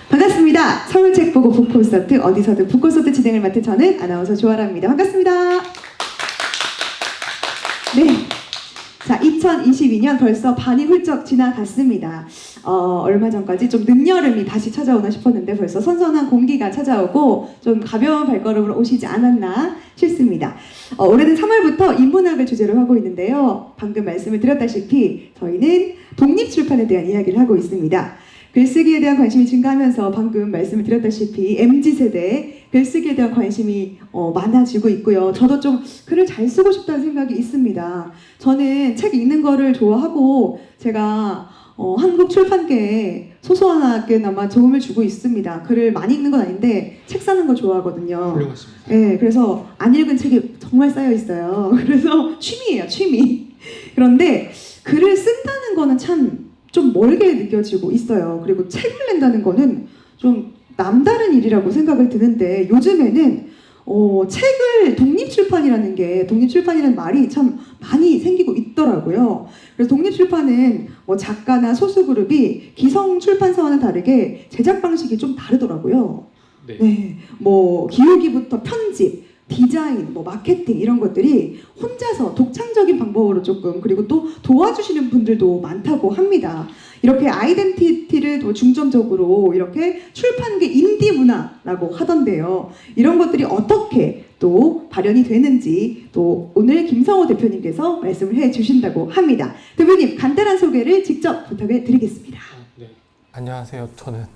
반갑습니다. 서울책보고 북콘서트 어디서든 북콘서트 진행을 맡은 저는 아나운서 조아라입니다. 반갑습니다. 네. 자, 2022년 벌써 반이 훌쩍 지나갔습니다. 얼마 전까지 좀 늦여름이 다시 찾아오나 싶었는데 벌써 선선한 공기가 찾아오고 좀 가벼운 발걸음으로 오시지 않았나 싶습니다. 올해는 3월부터 인문학을 주제로 하고 있는데요. 방금 말씀을 드렸다시피 저희는 독립출판에 대한 이야기를 하고 있습니다. 글쓰기에 대한 관심이 증가하면서 방금 말씀을 드렸다시피 MZ세대 글쓰기에 대한 관심이 많아지고 있고요. 저도 좀 글을 잘 쓰고 싶다는 생각이 있습니다. 저는 책 읽는 거를 좋아하고 제가 한국 출판계에 소소하게나마 도움을 주고 있습니다. 글을 많이 읽는 건 아닌데 책 사는 거 좋아하거든요. 훌륭하십니다. 네, 그래서 안 읽은 책이 정말 쌓여 있어요. 그래서 취미예요, 취미. 그런데 글을 쓴다는 거는 참 좀 멀게 느껴지고 있어요. 그리고 책을 낸다는 거는 좀 남다른 일이라고 생각을 드는데 요즘에는 책을 독립출판이라는 말이 참 많이 생기고 있더라고요. 그래서 독립출판은 작가나 소수그룹이 기성출판사와는 다르게 제작 방식이 좀 다르더라고요. 네. 네, 기울기부터 편집, 디자인, 마케팅 이런 것들이 혼자서 독창적인 방법으로 조금 그리고 또 도와주시는 분들도 많다고 합니다. 이렇게 아이덴티티를 중점적으로 이렇게 출판계 인디 문화라고 하던데요. 이런 것들이 어떻게 또 발현이 되는지 또 오늘 김성호 대표님께서 말씀을 해주신다고 합니다. 대표님 간단한 소개를 직접 부탁을 드리겠습니다. 네. 안녕하세요. 저는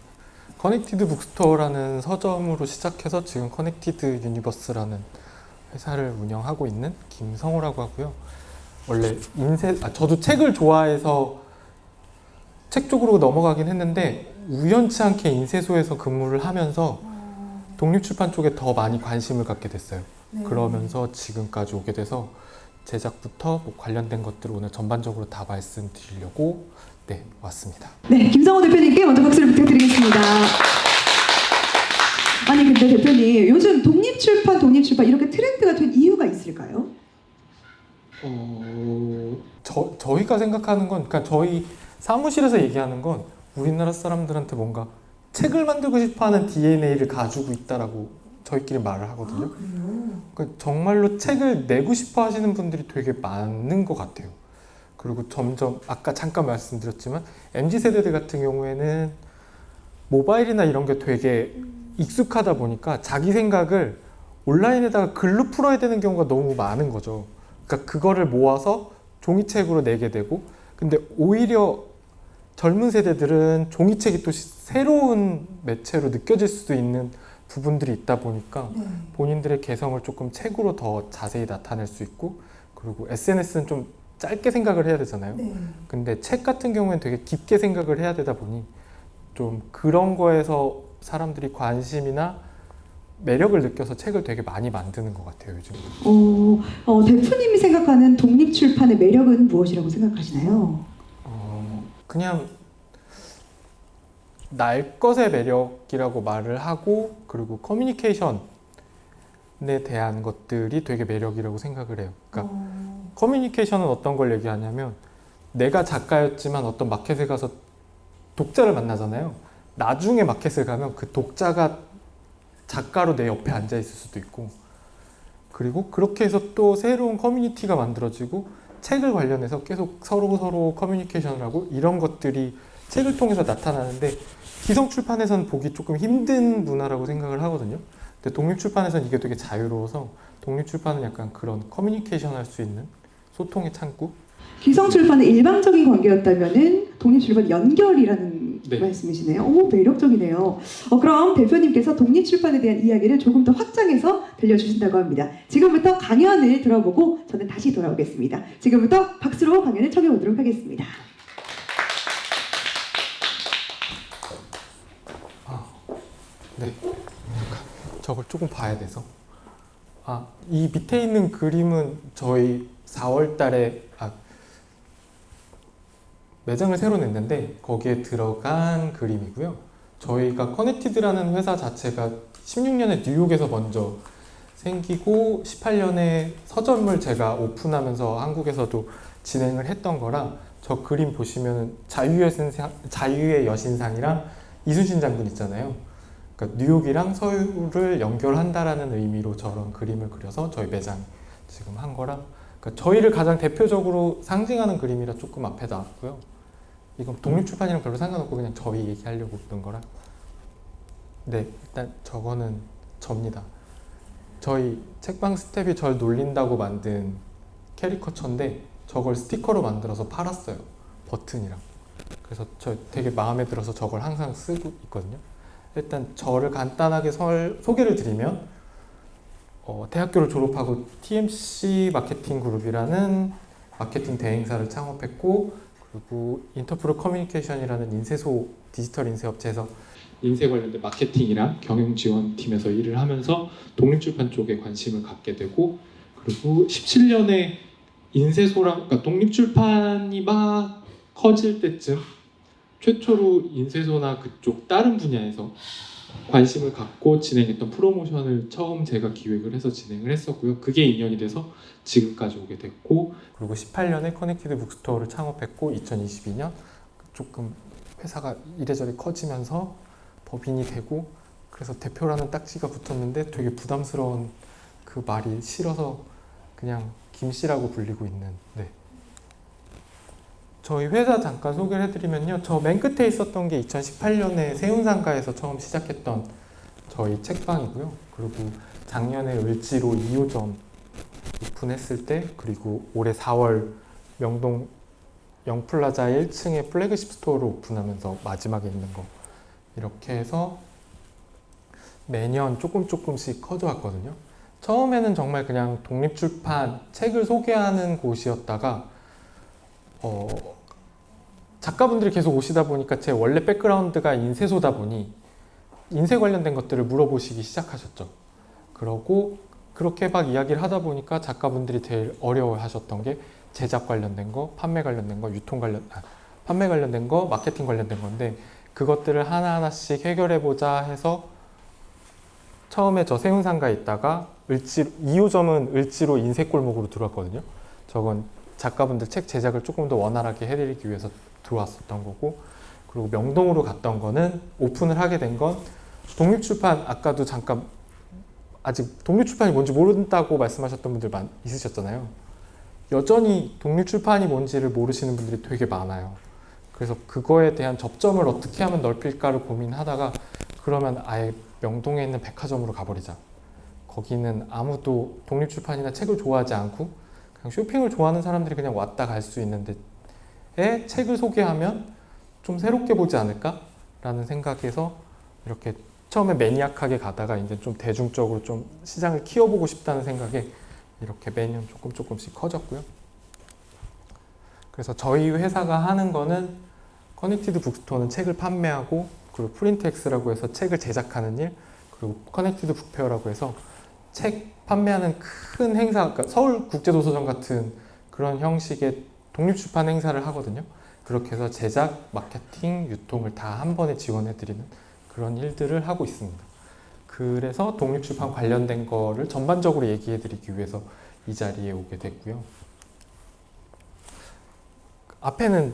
커넥티드 북스토어라는 서점으로 시작해서 지금 커넥티드 유니버스라는 회사를 운영하고 있는 김성호라고 하고요. 원래 저도 책을 좋아해서 책 쪽으로 넘어가긴 했는데 우연치 않게 인쇄소에서 근무를 하면서 독립출판 쪽에 더 많이 관심을 갖게 됐어요. 네. 그러면서 지금까지 오게 돼서 제작부터 관련된 것들을 오늘 전반적으로 다 말씀드리려고 왔습니다. 네, 김성호 대표님께 먼저 박수를 부탁드리겠습니다. 아니 근데 대표님 요즘 독립출판 이렇게 트렌드가 된 이유가 있을까요? 저희가 생각하는 건, 그러니까 저희 사무실에서 얘기하는 건 우리나라 사람들한테 뭔가 책을 만들고 싶어하는 DNA를 가지고 있다라고 저희끼리 말을 하거든요. 아, 그래요? 그러니까 정말로 책을 내고 싶어 하시는 분들이 되게 많은 것 같아요. 그리고 점점 아까 잠깐 말씀드렸지만 MZ세대들 같은 경우에는 모바일이나 이런 게 되게 익숙하다 보니까 자기 생각을 온라인에다가 글로 풀어야 되는 경우가 너무 많은 거죠. 그러니까 그거를 모아서 종이책으로 내게 되고, 근데 오히려 젊은 세대들은 종이책이 또 새로운 매체로 느껴질 수도 있는 부분들이 있다 보니까 본인들의 개성을 조금 책으로 더 자세히 나타낼 수 있고, 그리고 SNS는 좀 짧게 생각을 해야 되잖아요. 근데 책 같은 경우에는 되게 깊게 생각을 해야 되다 보니 좀 그런 거에서 사람들이 관심이나 매력을 느껴서 책을 되게 많이 만드는 것 같아요, 요즘. 대표님이 생각하는 독립출판의 매력은 무엇이라고 생각하시나요? 그냥 날 것의 매력이라고 말을 하고, 그리고 커뮤니케이션에 대한 것들이 되게 매력이라고 생각을 해요. 그러니까 커뮤니케이션은 어떤 걸 얘기하냐면 내가 작가였지만 어떤 마켓에 가서 독자를 만나잖아요. 나중에 마켓을 가면 그 독자가 작가로 내 옆에 앉아 있을 수도 있고, 그리고 그렇게 해서 또 새로운 커뮤니티가 만들어지고 책을 관련해서 계속 서로 커뮤니케이션을 하고, 이런 것들이 책을 통해서 나타나는데 기성출판에서는 보기 조금 힘든 문화라고 생각을 하거든요. 근데 독립출판에서는 이게 되게 자유로워서 독립출판은 약간 그런 커뮤니케이션 할 수 있는 소통의 창구? 기성출판의 일방적인 관계였다면은 독립출판 연결이라는 네. 말씀이시네요. 오, 매력적이네요. 그럼 대표님께서 독립출판에 대한 이야기를 조금 더 확장해서 들려주신다고 합니다. 지금부터 강연을 들어보고 저는 다시 돌아오겠습니다. 지금부터 박수로 강연을 청해보도록 하겠습니다. 네. 저걸 조금 봐야 돼서. 이 밑에 있는 그림은 저희 4월 달에 매장을 새로 냈는데 거기에 들어간 그림이고요. 저희가 커넥티드라는 회사 자체가 16년에 뉴욕에서 먼저 생기고 18년에 서점을 제가 오픈하면서 한국에서도 진행을 했던 거라, 저 그림 보시면 자유의 여신상이랑 이순신 장군 있잖아요. 그러니까 뉴욕이랑 서울을 연결한다라는 의미로 저런 그림을 그려서 저희 매장 지금 한 거랑, 그러니까 저희를 가장 대표적으로 상징하는 그림이라 조금 앞에 나왔고요. 이건 독립출판이랑 별로 상관없고 그냥 저희 얘기하려고 그런 거라. 네, 일단 저거는 접니다. 저희 책방 스텝이 절 놀린다고 만든 캐리커처인데 저걸 스티커로 만들어서 팔았어요. 버튼이랑. 그래서 저 되게 마음에 들어서 저걸 항상 쓰고 있거든요. 일단 저를 간단하게 소개를 드리면 대학교를 졸업하고 TMC 마케팅 그룹이라는 마케팅 대행사를 창업했고, 그리고 인터프로 커뮤니케이션이라는 인쇄소 디지털 인쇄 업체에서 인쇄 관련된 마케팅이랑 경영 지원팀에서 일을 하면서 독립출판 쪽에 관심을 갖게 되고, 그리고 17년에 인쇄소랑, 그러니까 독립출판이 막 커질 때쯤 최초로 인쇄소나 그쪽 다른 분야에서 관심을 갖고 진행했던 프로모션을 처음 제가 기획을 해서 진행을 했었고요. 그게 인연이 돼서 지금까지 오게 됐고, 그리고 18년에 커넥티드 북스토어를 창업했고, 2022년 조금 회사가 이래저래 커지면서 법인이 되고, 그래서 대표라는 딱지가 붙었는데 되게 부담스러운 그 말이 싫어서 그냥 김씨라고 불리고 있는. 네. 저희 회사 잠깐 소개를 해드리면요, 저 맨 끝에 있었던 게 2018년에 세운상가에서 처음 시작했던 저희 책방이고요. 그리고 작년에 을지로 2호점 오픈했을 때, 그리고 올해 4월 명동 영플라자 1층에 플래그십 스토어를 오픈하면서 마지막에 있는 거, 이렇게 해서 매년 조금씩 커져왔거든요. 처음에는 정말 그냥 독립출판 책을 소개하는 곳이었다가 작가분들이 계속 오시다 보니까 제 원래 백그라운드가 인쇄소다 보니 인쇄 관련된 것들을 물어보시기 시작하셨죠. 그러고 그렇게 막 이야기를 하다 보니까 작가분들이 제일 어려워하셨던 게 제작 관련된 거, 판매 관련된 거, 판매 관련된 거, 마케팅 관련된 건데, 그것들을 하나하나씩 해결해보자 해서 처음에 저 세운상가에 있다가 2호점은 을지로 인쇄골목으로 들어왔거든요. 저건 작가분들 책 제작을 조금 더 원활하게 해드리기 위해서 들어왔었던 거고, 그리고 명동으로 갔던 거는 오픈을 하게 된 건 독립출판, 아까도 잠깐 아직 독립출판이 뭔지 모른다고 말씀하셨던 분들 있으셨잖아요. 여전히 독립출판이 뭔지를 모르시는 분들이 되게 많아요. 그래서 그거에 대한 접점을 어떻게 하면 넓힐까를 고민하다가, 그러면 아예 명동에 있는 백화점으로 가버리자. 거기는 아무도 독립출판이나 책을 좋아하지 않고 그냥 쇼핑을 좋아하는 사람들이 그냥 왔다 갈 수 있는데 책을 소개하면 좀 새롭게 보지 않을까? 라는 생각에서 이렇게 처음에 매니악하게 가다가 이제 좀 대중적으로 좀 시장을 키워보고 싶다는 생각에 이렇게 매년 조금씩 커졌고요. 그래서 저희 회사가 하는 거는 커넥티드 북스토어는 책을 판매하고, 그리고 프린트엑스라고 해서 책을 제작하는 일, 그리고 커넥티드 북페어라고 해서 책 판매하는 큰 행사, 그러니까 서울국제도서관 같은 그런 형식의 독립출판 행사를 하거든요. 그렇게 해서 제작, 마케팅, 유통을 다 한 번에 지원해드리는 그런 일들을 하고 있습니다. 그래서 독립출판 관련된 거를 전반적으로 얘기해드리기 위해서 이 자리에 오게 됐고요. 앞에는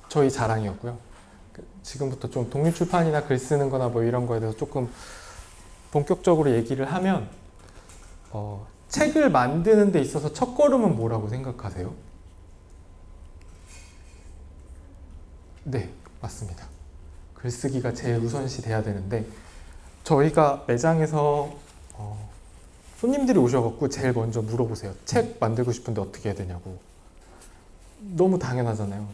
저희 자랑이었고요. 지금부터 좀 독립출판이나 글 쓰는 거나 뭐 이런 거에 대해서 조금 본격적으로 얘기를 하면, 책을 만드는 데 있어서 첫걸음은 뭐라고 생각하세요? 네, 맞습니다. 글쓰기가 제일 우선시 돼야 되는데, 저희가 매장에서 손님들이 오셔갖고 제일 먼저 물어보세요. 책 만들고 싶은데 어떻게 해야 되냐고. 너무 당연하잖아요.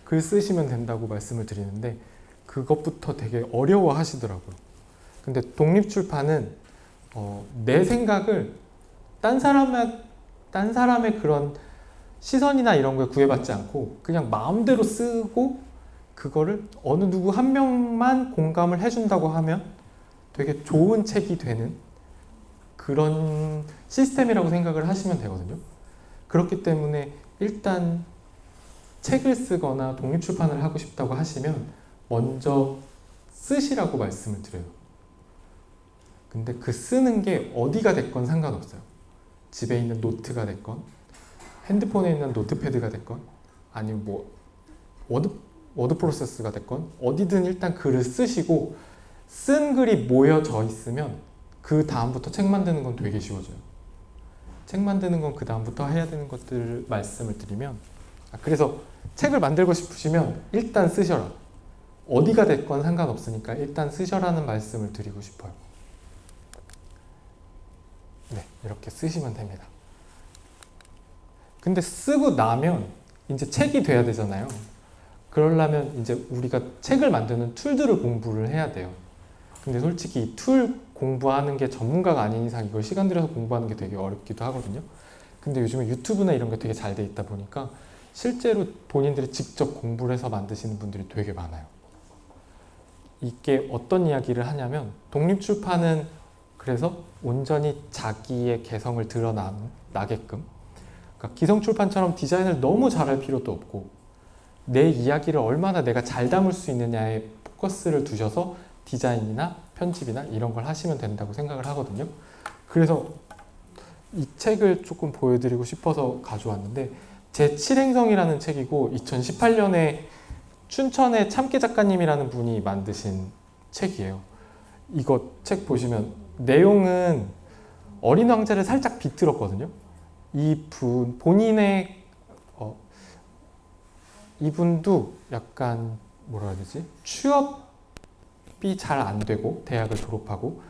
글 쓰시면 된다고 말씀을 드리는데 그것부터 되게 어려워 하시더라고요. 근데 독립출판은 내 생각을 딴 사람의 그런 시선이나 이런 거에 구애받지 않고 그냥 마음대로 쓰고, 그거를 어느 누구 한 명만 공감을 해준다고 하면 되게 좋은 책이 되는 그런 시스템이라고 생각을 하시면 되거든요. 그렇기 때문에 일단 책을 쓰거나 독립출판을 하고 싶다고 하시면 먼저 쓰시라고 말씀을 드려요. 근데 그 쓰는 게 어디가 됐건 상관없어요. 집에 있는 노트가 됐건, 핸드폰에 있는 노트패드가 됐건, 아니면 뭐 워드 프로세스가 됐건 어디든 일단 글을 쓰시고 쓴 글이 모여져 있으면 그 다음부터 책 만드는 건 되게 쉬워져요. 책 만드는 건 그 다음부터 해야 되는 것들을 말씀을 드리면 그래서 책을 만들고 싶으시면 일단 쓰셔라. 어디가 됐건 상관없으니까 일단 쓰셔라는 말씀을 드리고 싶어요. 네, 이렇게 쓰시면 됩니다. 근데 쓰고 나면 이제 책이 돼야 되잖아요. 그러려면 이제 우리가 책을 만드는 툴들을 공부를 해야 돼요. 근데 솔직히 이 툴 공부하는 게 전문가가 아닌 이상 이걸 시간 들여서 공부하는 게 되게 어렵기도 하거든요. 근데 요즘에 유튜브나 이런 게 되게 잘 돼 있다 보니까 실제로 본인들이 직접 공부를 해서 만드시는 분들이 되게 많아요. 이게 어떤 이야기를 하냐면 독립출판은 그래서 온전히 자기의 개성을 드러나게끔 그러니까 기성출판처럼 디자인을 너무 잘할 필요도 없고 내 이야기를 얼마나 내가 잘 담을 수 있느냐에 포커스를 두셔서 디자인이나 편집이나 이런 걸 하시면 된다고 생각을 하거든요. 그래서 이 책을 조금 보여드리고 싶어서 가져왔는데 제7행성이라는 책이고 2018년에 춘천의 참깨 작가님이라는 분이 만드신 책이에요. 이거 책 보시면 내용은 어린 왕자를 살짝 비틀었거든요. 이분 본인의 이분도 약간 뭐라 해야 되지? 취업이 잘 안 되고 대학을 졸업하고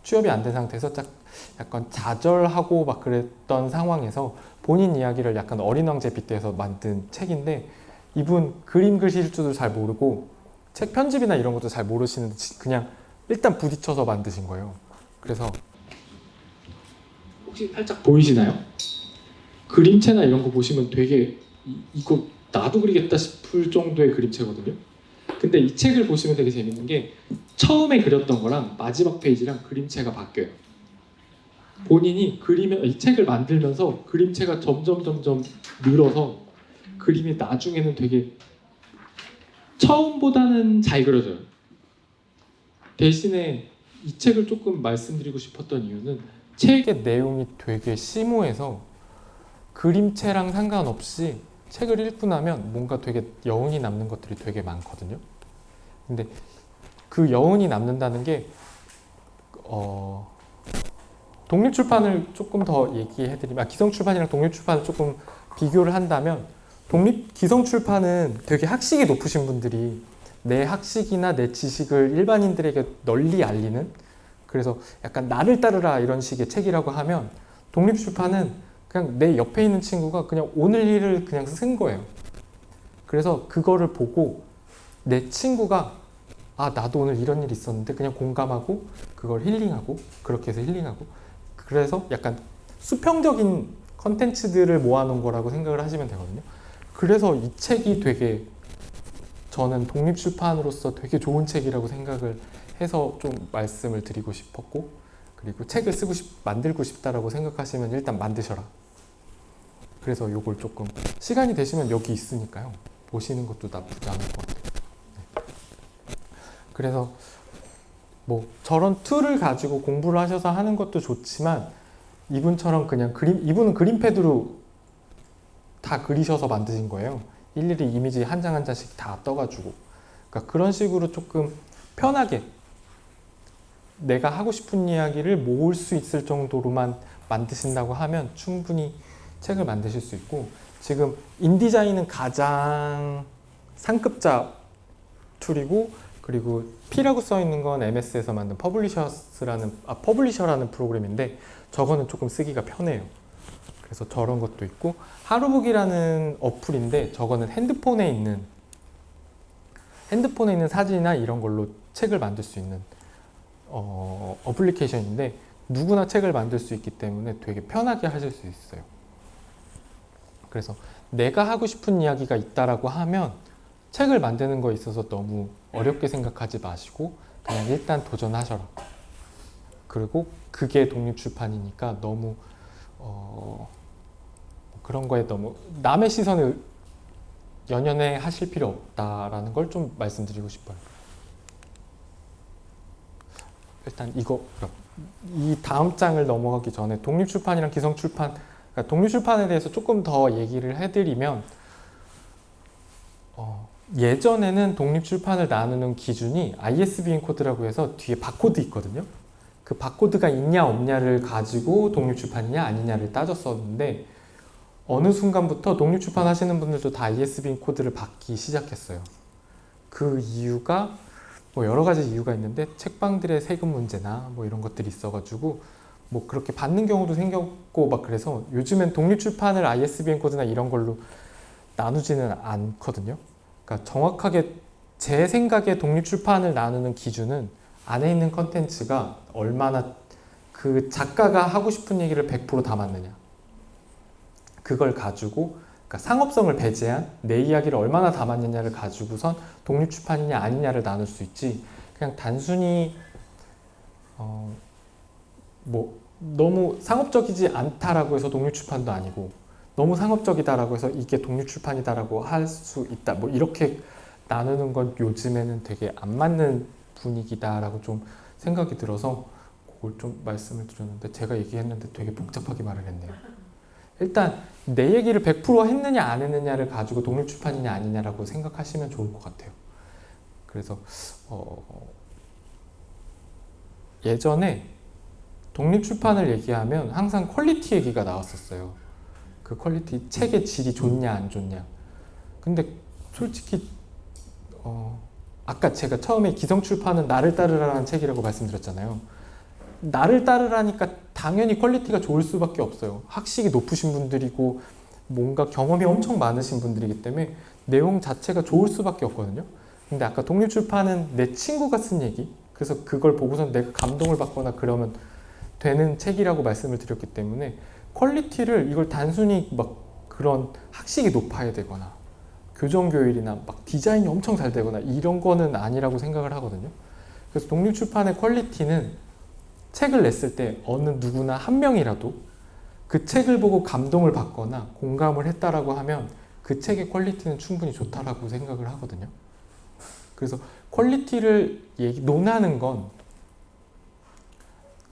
취업이 안 된 상태에서 약간 좌절하고 막 그랬던 상황에서 본인 이야기를 약간 어린 왕자에 빗대서 만든 책인데 이분 그림 그릴 줄도 잘 모르고 책 편집이나 이런 것도 잘 모르시는데 그냥 일단 부딪혀서 만드신 거예요. 그래서 혹시 살짝 보이시나요? 그림체나 이런 거 보시면 되게 이거 나도 그리겠다 싶을 정도의 그림체거든요. 근데 이 책을 보시면 되게 재밌는 게 처음에 그렸던 거랑 마지막 페이지랑 그림체가 바뀌어요. 본인이 이 책을 만들면서 그림체가 점점 늘어서 그림이 나중에는 되게 처음보다는 잘 그려져요. 대신에 이 책을 조금 말씀드리고 싶었던 이유는 책의 내용이 되게 심오해서 그림체랑 상관없이 책을 읽고 나면 뭔가 되게 여운이 남는 것들이 되게 많거든요. 근데 그 여운이 남는다는 게 독립출판을 조금 더 얘기해드리면 기성출판이랑 독립출판을 조금 비교를 한다면 기성출판은 되게 학식이 높으신 분들이 내 학식이나 내 지식을 일반인들에게 널리 알리는 그래서 약간 나를 따르라 이런 식의 책이라고 하면 독립출판은 그냥 내 옆에 있는 친구가 그냥 오늘 일을 그냥 쓴 거예요. 그래서 그거를 보고 내 친구가 나도 오늘 이런 일이 있었는데 그냥 공감하고 그걸 힐링하고 그렇게 해서 힐링하고 그래서 약간 수평적인 컨텐츠들을 모아놓은 거라고 생각을 하시면 되거든요. 그래서 이 책이 되게 저는 독립출판으로서 되게 좋은 책이라고 생각을 해서 좀 말씀을 드리고 싶었고 그리고 책을 만들고 싶다라고 생각하시면 일단 만드셔라. 그래서 요걸 조금 시간이 되시면 여기 있으니까요. 보시는 것도 나쁘지 않을 것 같아요. 네. 그래서 뭐 저런 툴을 가지고 공부를 하셔서 하는 것도 좋지만 이분처럼 그냥 이분은 그림패드로 다 그리셔서 만드신 거예요. 일일이 이미지 한 장 한 장씩 다 떠가지고 그러니까 그런 식으로 조금 편하게 내가 하고 싶은 이야기를 모을 수 있을 정도로만 만드신다고 하면 충분히 책을 만드실 수 있고 지금 인디자인은 가장 상급자 툴이고 그리고 P라고 써 있는 건 MS에서 만든 퍼블리셔라는 프로그램인데 저거는 조금 쓰기가 편해요. 그래서 저런 것도 있고 하루북이라는 어플인데 저거는 핸드폰에 있는 사진이나 이런 걸로 책을 만들 수 있는 어플리케이션인데 누구나 책을 만들 수 있기 때문에 되게 편하게 하실 수 있어요. 그래서 내가 하고 싶은 이야기가 있다라고 하면 책을 만드는 거에 있어서 너무 어렵게 생각하지 마시고 그냥 일단 도전하셔라. 그리고 그게 독립출판이니까 너무 그런 거에 너무 남의 시선을 연연해 하실 필요 없다라는 걸 좀 말씀드리고 싶어요. 일단 이 다음 장을 넘어가기 전에 독립출판이랑 기성출판 독립출판에 대해서 조금 더 얘기를 해드리면 예전에는 독립출판을 나누는 기준이 ISBN 코드라고 해서 뒤에 바코드 있거든요. 그 바코드가 있냐 없냐를 가지고 독립출판이냐 아니냐를 따졌었는데 어느 순간부터 독립출판 하시는 분들도 다 ISBN 코드를 받기 시작했어요. 그 이유가 뭐 여러 가지 이유가 있는데 책방들의 세금 문제나 뭐 이런 것들이 있어가지고 뭐 그렇게 받는 경우도 생겼고 막 그래서 요즘엔 독립출판을 ISBN 코드나 이런 걸로 나누지는 않거든요. 그러니까 정확하게 제 생각에 독립출판을 나누는 기준은 안에 있는 컨텐츠가 얼마나 그 작가가 하고 싶은 얘기를 100% 담았느냐. 그걸 가지고 그러니까 상업성을 배제한 내 이야기를 얼마나 담았느냐를 가지고선 독립출판이냐 아니냐를 나눌 수 있지. 그냥 단순히 뭐 너무 상업적이지 않다라고 해서 독립출판도 아니고 너무 상업적이다라고 해서 이게 독립출판이다라고 할 수 있다. 뭐 이렇게 나누는 건 요즘에는 되게 안 맞는 분위기다라고 좀 생각이 들어서 그걸 좀 말씀을 드렸는데 제가 얘기했는데 되게 복잡하게 말을 했네요. 일단 내 얘기를 100% 했느냐 안 했느냐를 가지고 독립출판이냐 아니냐라고 생각하시면 좋을 것 같아요. 그래서 예전에 독립출판을 얘기하면 항상 퀄리티 얘기가 나왔었어요. 그 퀄리티, 책의 질이 좋냐 안 좋냐. 근데 솔직히 아까 제가 처음에 기성출판은 나를 따르라는 책이라고 말씀드렸잖아요. 나를 따르라니까 당연히 퀄리티가 좋을 수밖에 없어요. 학식이 높으신 분들이고 뭔가 경험이 엄청 많으신 분들이기 때문에 내용 자체가 좋을 수밖에 없거든요. 근데 아까 독립출판은 내 친구가 쓴 얘기, 그래서 그걸 보고선 내가 감동을 받거나 그러면 되는 책이라고 말씀을 드렸기 때문에 퀄리티를 이걸 단순히 막 그런 학식이 높아야 되거나 교정교일이나 막 디자인이 엄청 잘 되거나 이런 거는 아니라고 생각을 하거든요. 그래서 독립출판의 퀄리티는 책을 냈을 때 어느 누구나 한 명이라도 그 책을 보고 감동을 받거나 공감을 했다라고 하면 그 책의 퀄리티는 충분히 좋다라고 생각을 하거든요. 그래서 퀄리티를 논하는 건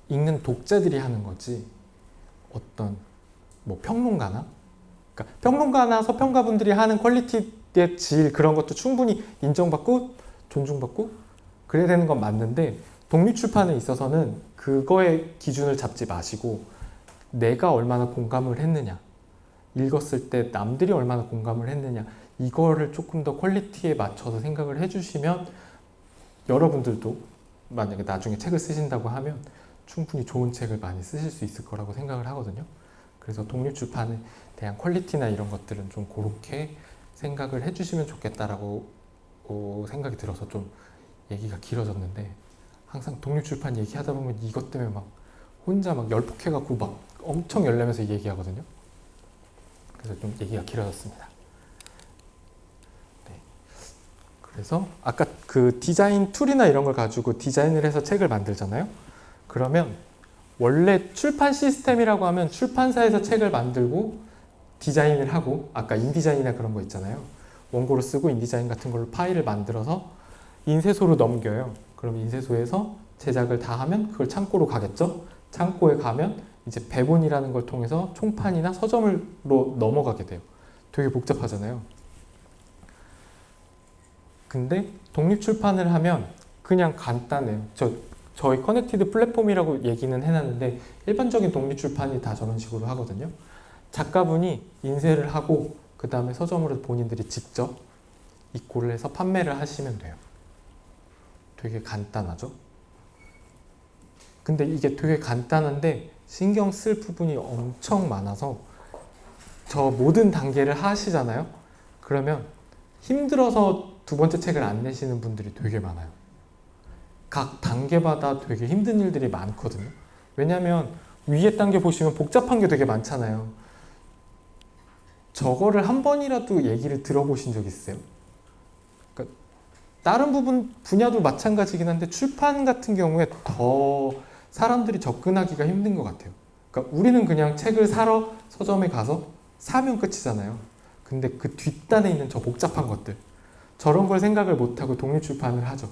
읽는 독자들이 하는 거지 어떤 뭐 평론가나 그러니까 평론가나 서평가분들이 하는 퀄리티의 질 그런 것도 충분히 인정받고 존중받고 그래야 되는 건 맞는데 독립출판에 있어서는 그거의 기준을 잡지 마시고 내가 얼마나 공감을 했느냐 읽었을 때 남들이 얼마나 공감을 했느냐 이거를 조금 더 퀄리티에 맞춰서 생각을 해주시면 여러분들도 만약에 나중에 책을 쓰신다고 하면 충분히 좋은 책을 많이 쓰실 수 있을 거라고 생각을 하거든요. 그래서 독립출판에 대한 퀄리티나 이런 것들은 좀 그렇게 생각을 해주시면 좋겠다라고 생각이 들어서 좀 얘기가 길어졌는데 항상 독립출판 얘기하다 보면 이것 때문에 막 혼자 막 열폭해갖고 막 엄청 열내면서 얘기하거든요. 그래서 좀 얘기가 길어졌습니다. 네. 그래서 아까 그 디자인 툴이나 이런 걸 가지고 디자인을 해서 책을 만들잖아요. 그러면 원래 출판 시스템이라고 하면 출판사에서 책을 만들고 디자인을 하고 아까 인디자인이나 그런 거 있잖아요. 원고를 쓰고 인디자인 같은 걸로 파일을 만들어서 인쇄소로 넘겨요. 그럼 인쇄소에서 제작을 다 하면 그걸 창고로 가겠죠. 창고에 가면 이제 배본이라는 걸 통해서 총판이나 서점으로 넘어가게 돼요. 되게 복잡하잖아요. 근데 독립출판을 하면 그냥 간단해요. 저희 커넥티드 플랫폼이라고 얘기는 해놨는데 일반적인 독립출판이 다 저런 식으로 하거든요. 작가분이 인쇄를 하고 그 다음에 서점으로 본인들이 직접 입고를 해서 판매를 하시면 돼요. 되게 간단하죠? 근데 이게 되게 간단한데 신경 쓸 부분이 엄청 많아서 저 모든 단계를 하시잖아요? 그러면 힘들어서 두 번째 책을 안 내시는 분들이 되게 많아요. 각 단계마다 되게 힘든 일들이 많거든요. 왜냐면 위에 단계 보시면 복잡한 게 되게 많잖아요. 저거를 한 번이라도 얘기를 들어보신 적 있어요? 그러니까 다른 분야도 마찬가지긴 한데 출판 같은 경우에 더 사람들이 접근하기가 힘든 것 같아요. 그러니까 우리는 그냥 책을 사러 서점에 가서 사면 끝이잖아요. 근데 그 뒷단에 있는 저 복잡한 것들 저런 걸 생각을 못하고 독립출판을 하죠.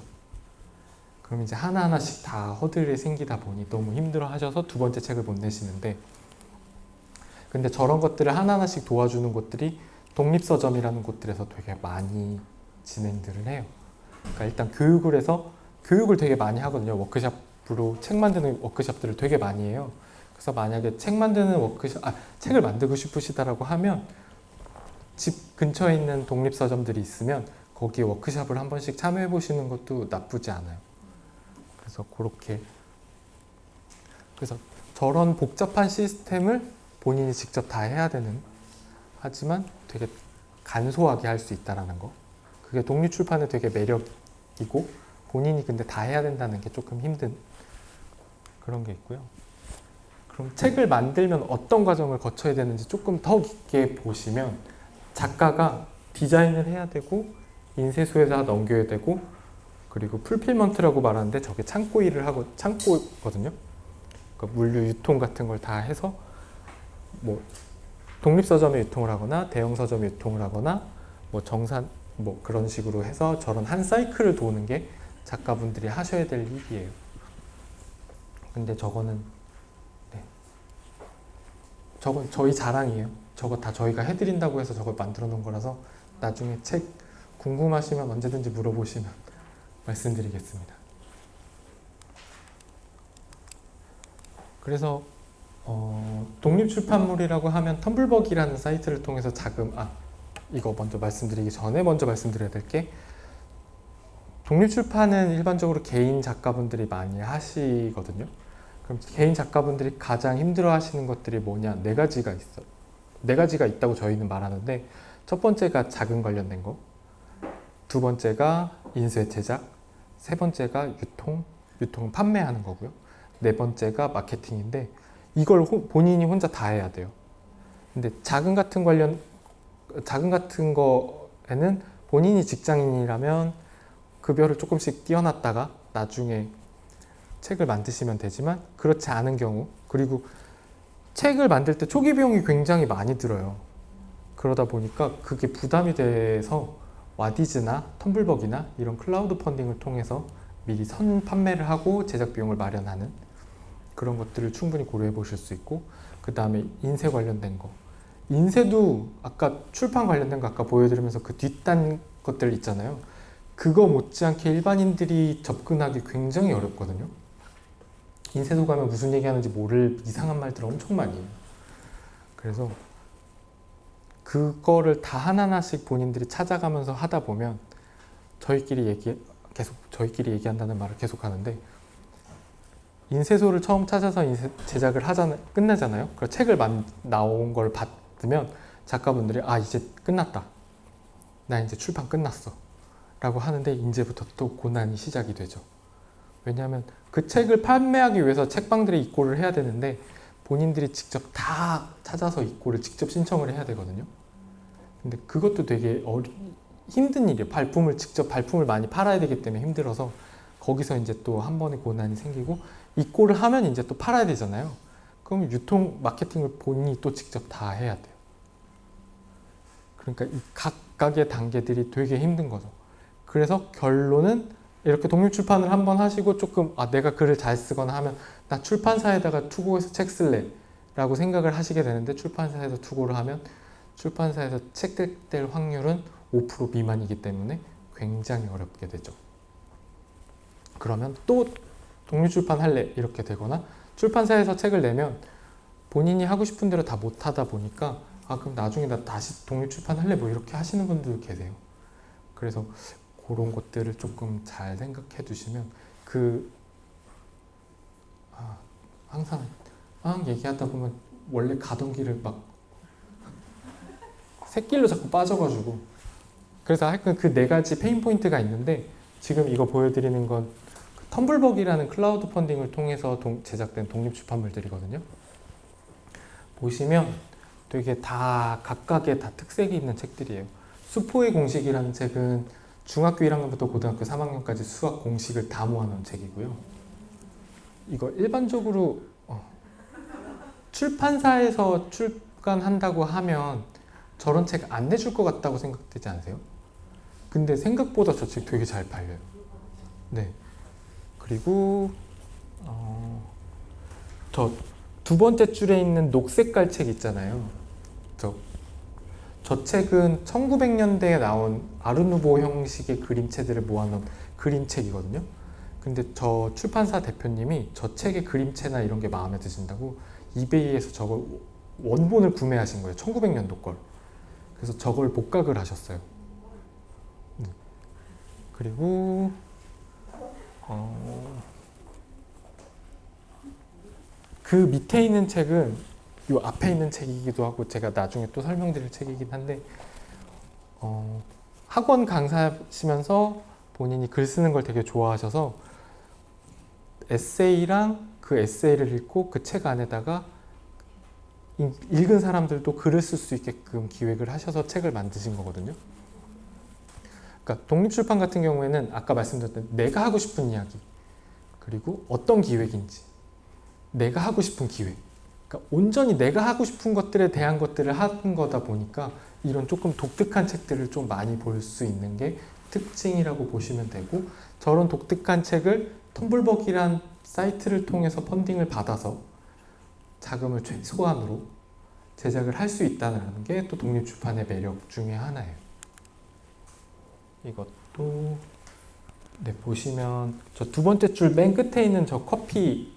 그럼 이제 하나하나씩 다 허들이 생기다 보니 너무 힘들어 하셔서 두 번째 책을 못 내시는데 근데 저런 것들을 하나하나씩 도와주는 곳들이 독립서점이라는 곳들에서 되게 많이 진행들을 해요. 그러니까 일단 교육을 해서 교육을 되게 많이 하거든요. 워크숍으로 책 만드는 워크숍들을 되게 많이 해요. 그래서 만약에 책 만드는 책을 만들고 싶으시다라고 하면 집 근처에 있는 독립서점들이 있으면 거기에 워크숍을 한 번씩 참여해 보시는 것도 나쁘지 않아요. 그래서 그래서 저런 복잡한 시스템을 본인이 직접 다 해야 되는, 하지만 되게 간소하게 할 수 있다라는 거. 그게 독립출판의 되게 매력이고, 본인이 근데 다 해야 된다는 게 조금 힘든 그런 게 있고요. 그럼 책을 만들면 어떤 과정을 거쳐야 되는지 조금 더 깊게 보시면, 작가가 디자인을 해야 되고 인쇄소에다 넘겨야 되고, 그리고 풀필먼트라고 말하는데 저게 창고 일을 하고, 창고거든요. 그러니까 물류 유통 같은 걸 다 해서 뭐 독립서점에 유통을 하거나 대형 서점에 유통을 하거나 뭐 정산 뭐 그런 식으로 해서 저런 한 사이클을 도는 게 작가분들이 하셔야 될 일이에요. 근데 저건 저희 자랑이에요. 저거 다 저희가 해드린다고 해서 저걸 만들어 놓은 거라서 나중에 책 궁금하시면 언제든지 물어보시면 말씀드리겠습니다. 그래서 독립출판물이라고 하면 텀블벅이라는 사이트를 통해서 이거 먼저 말씀드리기 전에 먼저 말씀드려야 될 게, 독립출판은 일반적으로 개인 작가분들이 많이 하시거든요. 그럼 개인 작가분들이 가장 힘들어 하시는 것들이 뭐냐? 네 가지가 있다고 저희는 말하는데, 첫 번째가 자금 관련된 거, 두 번째가 인쇄 제작, 세 번째가 유통 판매하는 거고요. 네 번째가 마케팅인데, 이걸 본인이 혼자 다 해야 돼요. 근데 자금 같은 거에는 본인이 직장인이라면 급여를 조금씩 띄워놨다가 나중에 책을 만드시면 되지만, 그렇지 않은 경우, 그리고 책을 만들 때 초기 비용이 굉장히 많이 들어요. 그러다 보니까 그게 부담이 돼서 와디즈나 텀블벅이나 이런 클라우드 펀딩을 통해서 미리 선 판매를 하고 제작 비용을 마련하는 그런 것들을 충분히 고려해 보실 수 있고, 그 다음에 인쇄 관련된 거, 인쇄도 아까 출판 관련된 거 아까 보여드리면서 그 뒷단 것들 있잖아요. 그거 못지않게 일반인들이 접근하기 굉장히 어렵거든요. 인쇄소 가면 무슨 얘기하는지 모를 이상한 말들 엄청 많이 해요. 그래서 그거를 다 하나하나씩 본인들이 찾아가면서 하다 보면 저희끼리 얘기한다는 말을 계속 하는데, 인쇄소를 처음 찾아서 제작을 끝내잖아요. 그 책을 나온 걸 받으면 작가분들이 이제 끝났다. 나 이제 출판 끝났어. 라고 하는데, 이제부터 또 고난이 시작이 되죠. 왜냐하면 그 책을 판매하기 위해서 책방들이 입고를 해야 되는데, 본인들이 직접 다 찾아서 입고를 직접 신청을 해야 되거든요. 근데 그것도 되게 힘든 일이에요. 발품을 많이 팔아야 되기 때문에 힘들어서, 거기서 이제 또 한 번의 고난이 생기고, 입고를 하면 이제 또 팔아야 되잖아요. 그럼 마케팅을 본인이 또 직접 다 해야 돼요. 그러니까 이 각각의 단계들이 되게 힘든 거죠. 그래서 결론은 이렇게 독립출판을 한번 하시고 조금 내가 글을 잘 쓰거나 하면 나 출판사에다가 투고해서 책 쓸래 라고 생각을 하시게 되는데, 출판사에서 투고를 하면 출판사에서 책 될 확률은 5% 미만이기 때문에 굉장히 어렵게 되죠. 그러면 또 독립출판 할래 이렇게 되거나, 출판사에서 책을 내면 본인이 하고 싶은 대로 다 못하다 보니까 그럼 나중에 나 다시 독립출판 할래 뭐 이렇게 하시는 분들도 계세요. 그래서 그런 것들을 조금 잘 생각해 두시면 항상 얘기하다 보면 원래 가던 길을 막 샛길로 자꾸 빠져가지고, 그래서 하여튼 그 네 가지 페인 포인트가 있는데, 지금 이거 보여드리는 건 텀블벅이라는 클라우드 펀딩을 통해서 제작된 독립출판물들이거든요. 보시면 되게 각각의 특색이 있는 책들이에요. 수포의 공식이라는 책은 중학교 1학년부터 고등학교 3학년까지 수학 공식을 다 모아놓은 책이고요. 이거 일반적으로 출판사에서 출간한다고 하면 저런 책 안 내줄 것 같다고 생각되지 않으세요? 근데 생각보다 저 책 되게 잘 팔려요. 네. 그리고 저 두 번째 줄에 있는 녹색깔 책 있잖아요. 저 책은 1900년대에 나온 아르누보 형식의 그림체들을 모아놓은 그림책이거든요. 근데 저 출판사 대표님이 저 책의 그림체나 이런 게 마음에 드신다고 이베이에서 저걸 원본을 구매하신 거예요. 1900년도 걸. 그래서 저걸 복각을 하셨어요. 네. 그리고 그 밑에 있는 책은 이 앞에 있는 책이기도 하고 제가 나중에 또 설명드릴 책이긴 한데 학원 강사시면서 본인이 글 쓰는 걸 되게 좋아하셔서 에세이랑 그 에세이를 읽고 그 책 안에다가 읽은 사람들도 글을 쓸 수 있게끔 기획을 하셔서 책을 만드신 거거든요. 그러니까 독립출판 같은 경우에는 아까 말씀드렸던 내가 하고 싶은 이야기 그리고 어떤 기획인지 내가 하고 싶은 기획 그러니까 온전히 내가 하고 싶은 것들에 대한 것들을 하는 거다 보니까 이런 조금 독특한 책들을 좀 많이 볼 수 있는 게 특징이라고 보시면 되고 저런 독특한 책을 텀블벅이란 사이트를 통해서 펀딩을 받아서 자금을 최소한으로 제작을 할 수 있다는 게 또 독립출판의 매력 중에 하나예요. 이것도 네, 보시면 저 두 번째 줄 맨 끝에 있는 저 커피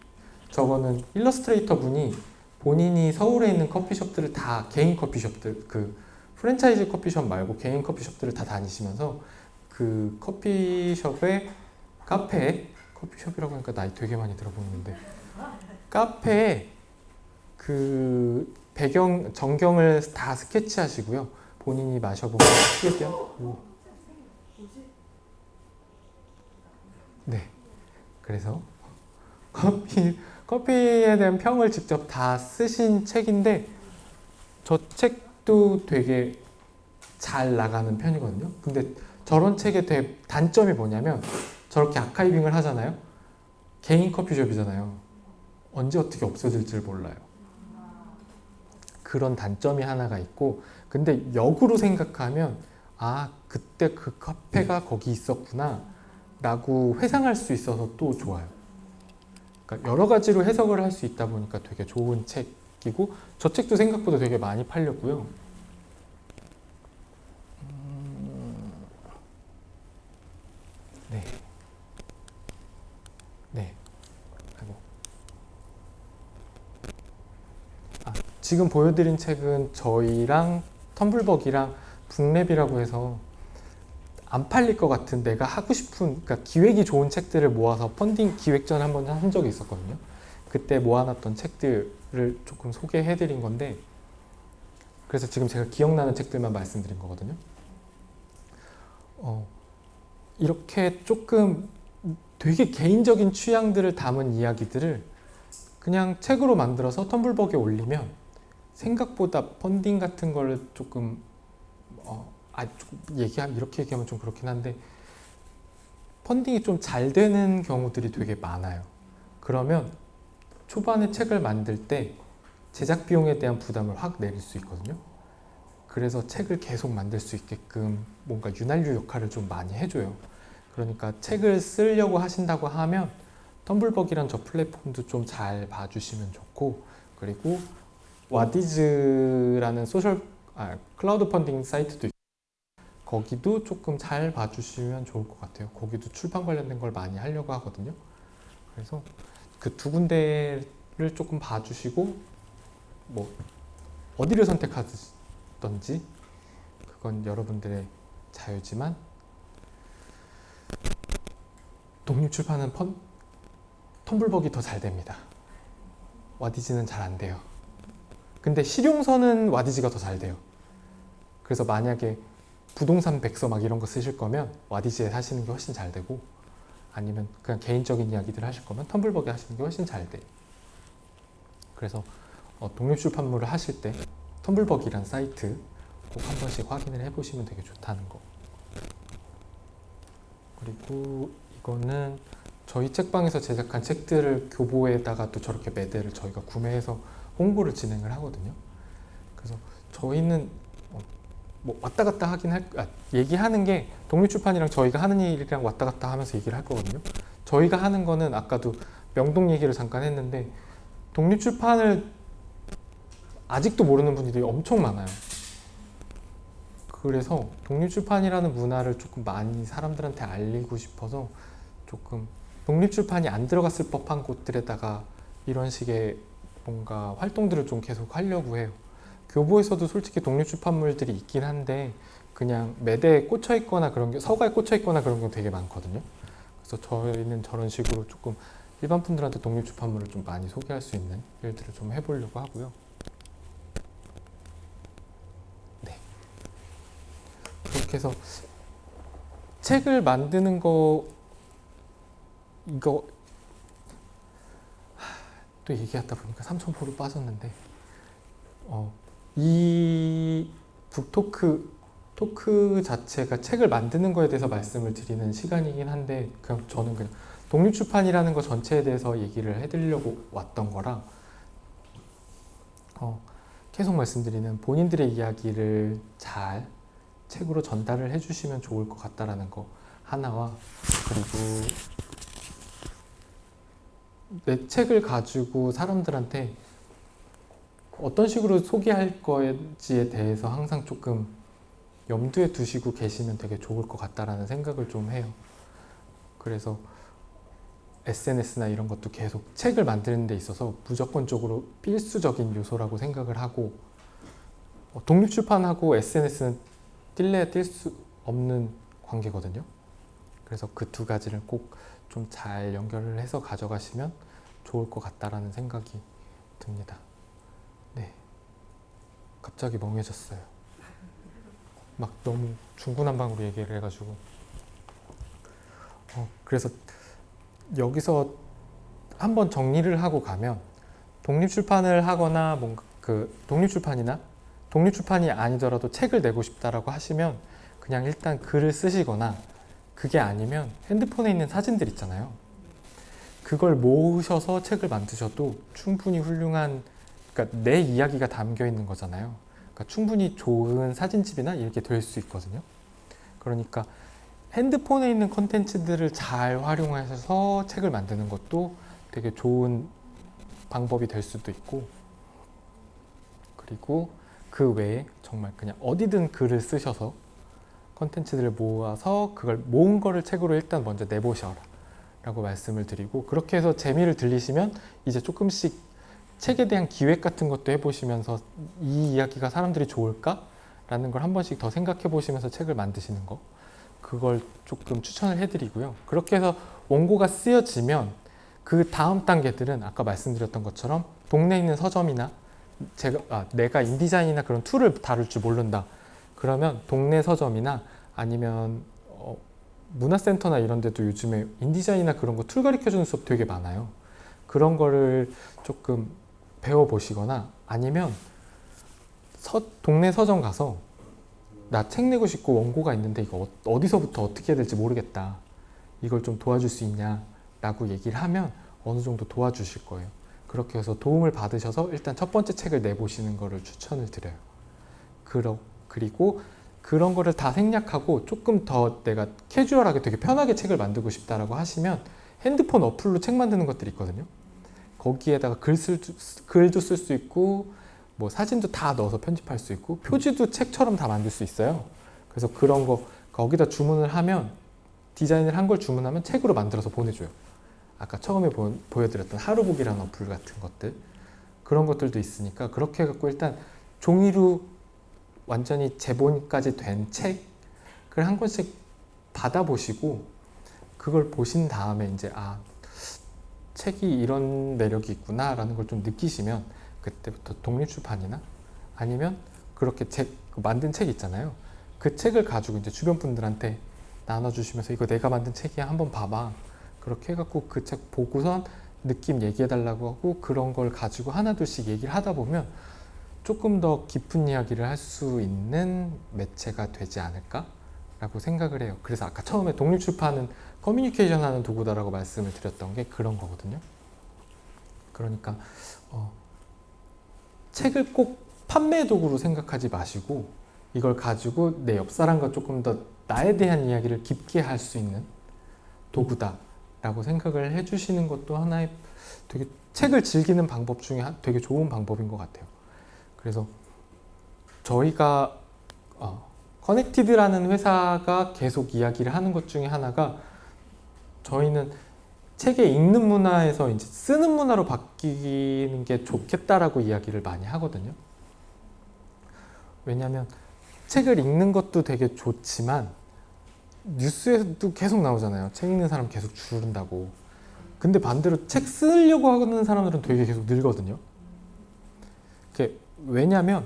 저거는 일러스트레이터 분이 본인이 서울에 있는 커피숍들을 다 개인 커피숍들 그 프랜차이즈 커피숍 말고 개인 커피숍들을 다 다니시면서 그 커피숍에 카페에 커피숍이라고 하니까 나이 되게 많이 들어보이는데 카페에 그 배경 전경을 다 스케치하시고요. 본인이 마셔보면 네. 그래서 커피에 대한 평을 직접 다 쓰신 책인데 저 책도 되게 잘 나가는 편이거든요. 근데 저런 책의 단점이 뭐냐면 저렇게 아카이빙을 하잖아요. 개인 커피숍이잖아요. 언제 어떻게 없어질지 몰라요. 그런 단점이 하나가 있고 근데 역으로 생각하면 아 그때 그 카페가 거기 있었구나 라고 회상할 수 있어서 또 좋아요. 그러니까 여러 가지로 해석을 할 수 있다 보니까 되게 좋은 책이고 저 책도 생각보다 되게 많이 팔렸고요. 네. 네. 아이고. 지금 보여드린 책은 저희랑 텀블벅이랑 북랩이라고 해서 안 팔릴 것 같은 내가 하고 싶은 그러니까 기획이 좋은 책들을 모아서 펀딩 기획전 한번 한 적이 있었거든요. 그때 모아놨던 책들을 조금 소개해드린 건데 그래서 지금 제가 기억나는 책들만 말씀드린 거거든요. 이렇게 조금 되게 개인적인 취향들을 담은 이야기들을 그냥 책으로 만들어서 텀블벅에 올리면 생각보다 펀딩 같은 걸 조금 이렇게 얘기하면 좀 그렇긴 한데 펀딩이 좀 잘 되는 경우들이 되게 많아요. 그러면 초반에 책을 만들 때 제작 비용에 대한 부담을 확 내릴 수 있거든요. 그래서 책을 계속 만들 수 있게끔 뭔가 윤활유 역할을 좀 많이 해줘요. 그러니까 책을 쓰려고 하신다고 하면 텀블벅이란 저 플랫폼도 좀 잘 봐주시면 좋고 그리고 와디즈라는 클라우드 펀딩 사이트도 있고 거기도 조금 잘 봐주시면 좋을 것 같아요. 거기도 출판 관련된 걸 많이 하려고 하거든요. 그래서 그 두 군데를 조금 봐주시고 뭐 어디를 선택하든지 그건 여러분들의 자유지만 독립출판은 텀블벅이 더 잘 됩니다. 와디즈는 잘 안 돼요. 근데 실용서는 와디즈가 더 잘 돼요. 그래서 만약에 부동산 백서 막 이런 거 쓰실 거면 와디즈에 하시는 게 훨씬 잘 되고 아니면 그냥 개인적인 이야기들 하실 거면 텀블벅에 하시는 게 훨씬 잘 돼요. 그래서 독립출판물을 하실 때 텀블벅이란 사이트 꼭 한 번씩 확인을 해보시면 되게 좋다는 거. 그리고 이거는 저희 책방에서 제작한 책들을 교보에다가 또 저렇게 매대를 저희가 구매해서 홍보를 진행을 하거든요. 그래서 저희는 뭐 왔다 갔다 하긴 얘기하는 게 독립출판이랑 저희가 하는 일이랑 왔다 갔다 하면서 얘기를 할 거거든요. 저희가 하는 거는 아까도 명동 얘기를 잠깐 했는데 독립출판을 아직도 모르는 분들이 엄청 많아요. 그래서 독립출판이라는 문화를 조금 많이 사람들한테 알리고 싶어서 조금 독립출판이 안 들어갔을 법한 곳들에다가 이런 식의 뭔가 활동들을 좀 계속 하려고 해요. 교보에서도 솔직히 독립출판물들이 있긴 한데 그냥 매대에 꽂혀 있거나 그런 게 서가에 꽂혀 있거나 그런 게 되게 많거든요. 그래서 저희는 저런 식으로 조금 일반 분들한테 독립출판물을 좀 많이 소개할 수 있는 일들을 좀 해보려고 하고요. 네. 그렇게 해서 책을 만드는 거 이거 또 얘기하다 보니까 삼천포로 빠졌는데 이 북토크 자체가 책을 만드는 거에 대해서 말씀을 드리는 시간이긴 한데 그냥 저는 그냥 독립출판이라는 거 전체에 대해서 얘기를 해드리려고 왔던 거라 계속 말씀드리는 본인들의 이야기를 잘 책으로 전달을 해주시면 좋을 것 같다라는 거 하나와 그리고 내 책을 가지고 사람들한테 어떤 식으로 소개할 거지에 대해서 항상 조금 염두에 두시고 계시면 되게 좋을 것 같다라는 생각을 좀 해요. 그래서 SNS나 이런 것도 계속 책을 만드는 데 있어서 무조건적으로 필수적인 요소라고 생각을 하고 독립출판하고 SNS는 뗄래야 뗄 수 없는 관계거든요. 그래서 그 두 가지를 꼭 좀 잘 연결을 해서 가져가시면 좋을 것 같다라는 생각이 듭니다. 네, 갑자기 멍해졌어요. 막 너무 중구난방으로 얘기를 해가지고 그래서 여기서 한번 정리를 하고 가면 독립출판을 하거나 뭔가 그 독립출판이 아니더라도 책을 내고 싶다라고 하시면 그냥 일단 글을 쓰시거나 그게 아니면 핸드폰에 있는 사진들 있잖아요. 그걸 모으셔서 책을 만드셔도 충분히 훌륭한, 그러니까 내 이야기가 담겨 있는 거잖아요. 그러니까 충분히 좋은 사진집이나 이렇게 될 수 있거든요. 그러니까 핸드폰에 있는 컨텐츠들을 잘 활용하셔서 책을 만드는 것도 되게 좋은 방법이 될 수도 있고, 그리고 그 외에 정말 그냥 어디든 글을 쓰셔서 컨텐츠들을 모아서 그걸 모은 거를 책으로 일단 먼저 내보셔라 라고 말씀을 드리고, 그렇게 해서 재미를 들리시면 이제 조금씩 책에 대한 기획 같은 것도 해보시면서 이 이야기가 사람들이 좋을까? 라는 걸 한 번씩 더 생각해 보시면서 책을 만드시는 거, 그걸 조금 추천을 해드리고요. 그렇게 해서 원고가 쓰여지면 그 다음 단계들은 아까 말씀드렸던 것처럼 동네에 있는 서점이나 내가 인디자인이나 그런 툴을 다룰 줄 모른다. 그러면 동네 서점이나 아니면 문화센터나 이런 데도 요즘에 인디자인이나 그런 거 툴 가르쳐주는 수업 되게 많아요. 그런 거를 조금 배워보시거나 아니면 동네 서점 가서 나 책 내고 싶고 원고가 있는데 이거 어디서부터 어떻게 해야 될지 모르겠다. 이걸 좀 도와줄 수 있냐? 라고 얘기를 하면 어느 정도 도와주실 거예요. 그렇게 해서 도움을 받으셔서 일단 첫 번째 책을 내보시는 거를 추천을 드려요. 그리고 그런 거를 다 생략하고 조금 더 내가 캐주얼하게 되게 편하게 책을 만들고 싶다라고 하시면 핸드폰 어플로 책 만드는 것들이 있거든요. 거기에다가 글도 쓸 수 있고 뭐 사진도 다 넣어서 편집할 수 있고 표지도 책처럼 다 만들 수 있어요. 그래서 그런 거 거기다 주문을 하면, 디자인을 한 걸 주문하면 책으로 만들어서 보내줘요. 아까 처음에 보여드렸던 하루북이라는 어플 같은 것들, 그런 것들도 있으니까 그렇게 해갖고 일단 종이로 완전히 제본까지 된 책을 한 권씩 받아보시고 그걸 보신 다음에 이제 책이 이런 매력이 있구나 라는 걸 좀 느끼시면 그때부터 독립출판이나 아니면 그렇게 만든 책 있잖아요. 그 책을 가지고 이제 주변 분들한테 나눠주시면서 이거 내가 만든 책이야, 한번 봐봐. 그렇게 해갖고 그 책 보고선 느낌 얘기해달라고 하고 그런 걸 가지고 하나둘씩 얘기를 하다 보면 조금 더 깊은 이야기를 할 수 있는 매체가 되지 않을까? 라고 생각을 해요. 그래서 아까 처음에 독립출판은 커뮤니케이션 하는 도구다라고 말씀을 드렸던 게 그런 거거든요. 그러니까 책을 꼭 판매 도구로 생각하지 마시고 이걸 가지고 내 옆 사람과 조금 더 나에 대한 이야기를 깊게 할 수 있는 도구다라고 생각을 해주시는 것도 하나의 되게 책을 즐기는 방법 중에 되게 좋은 방법인 것 같아요. 그래서 저희가 커넥티드라는 회사가 계속 이야기를 하는 것 중에 하나가 저희는 책의 읽는 문화에서 이제 쓰는 문화로 바뀌는 게 좋겠다라고 이야기를 많이 하거든요. 왜냐하면 책을 읽는 것도 되게 좋지만 뉴스에도 계속 나오잖아요. 책 읽는 사람 계속 줄은다고. 근데 반대로 책 쓰려고 하는 사람들은 되게 계속 늘거든요. 왜냐하면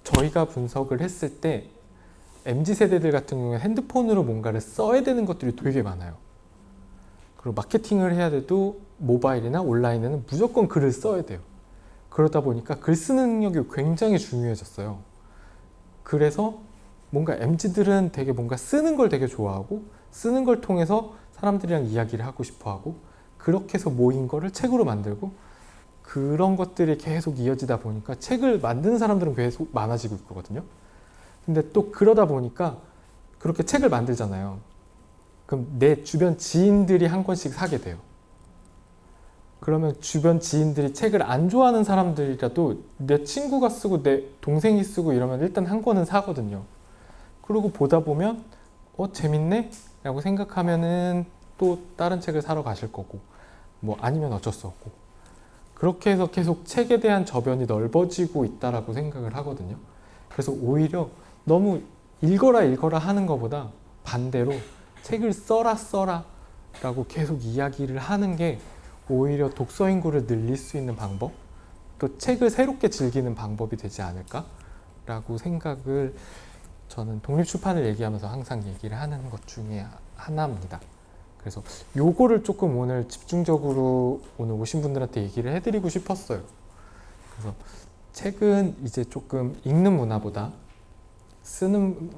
저희가 분석을 했을 때 MZ세대들 같은 경우에 핸드폰으로 뭔가를 써야 되는 것들이 되게 많아요. 그리고 마케팅을 해야 돼도 모바일이나 온라인에는 무조건 글을 써야 돼요. 그러다 보니까 글 쓰는 능력이 굉장히 중요해졌어요. 그래서 뭔가 MZ들은 되게 뭔가 쓰는 걸 되게 좋아하고 쓰는 걸 통해서 사람들이랑 이야기를 하고 싶어 하고 그렇게 해서 모인 거를 책으로 만들고 그런 것들이 계속 이어지다 보니까 책을 만드는 사람들은 계속 많아지고 있거든요. 근데 또 그러다 보니까 그렇게 책을 만들잖아요. 그럼 내 주변 지인들이 한 권씩 사게 돼요. 그러면 주변 지인들이 책을 안 좋아하는 사람들이라도 내 친구가 쓰고 내 동생이 쓰고 이러면 일단 한 권은 사거든요. 그러고 보다 보면 재밌네? 라고 생각하면은 또 다른 책을 사러 가실 거고 뭐 아니면 어쩔 수 없고 그렇게 해서 계속 책에 대한 저변이 넓어지고 있다라고 생각을 하거든요. 그래서 오히려 너무 읽어라 하는 것보다 반대로 책을 써라 라고 계속 이야기를 하는 게 오히려 독서 인구를 늘릴 수 있는 방법, 또 책을 새롭게 즐기는 방법이 되지 않을까라고 생각을 저는 독립출판을 얘기하면서 항상 얘기를 하는 것 중에 하나입니다. 그래서 요거를 조금 오늘 집중적으로 오늘 오신 분들한테 얘기를 해드리고 싶었어요. 그래서 책은 이제 조금 읽는 문화보다 쓰는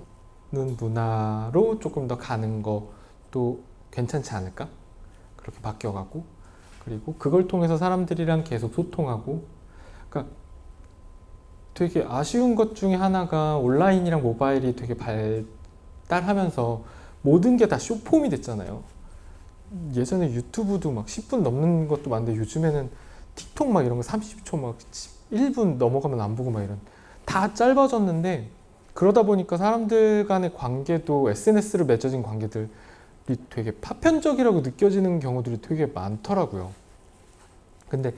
문화로 조금 더 가는 것도 괜찮지 않을까? 그렇게 바뀌어가고 그리고 그걸 통해서 사람들이랑 계속 소통하고 그러니까 되게 아쉬운 것 중에 하나가 온라인이랑 모바일이 되게 발달하면서 모든 게 다 숏폼이 됐잖아요. 예전에 유튜브도 막 10분 넘는 것도 많은데 요즘에는 틱톡 막 이런 거 30초 막 1분 넘어가면 안 보고 막 이런 다 짧아졌는데 그러다 보니까 사람들 간의 관계도 SNS로 맺어진 관계들이 되게 파편적이라고 느껴지는 경우들이 되게 많더라고요. 근데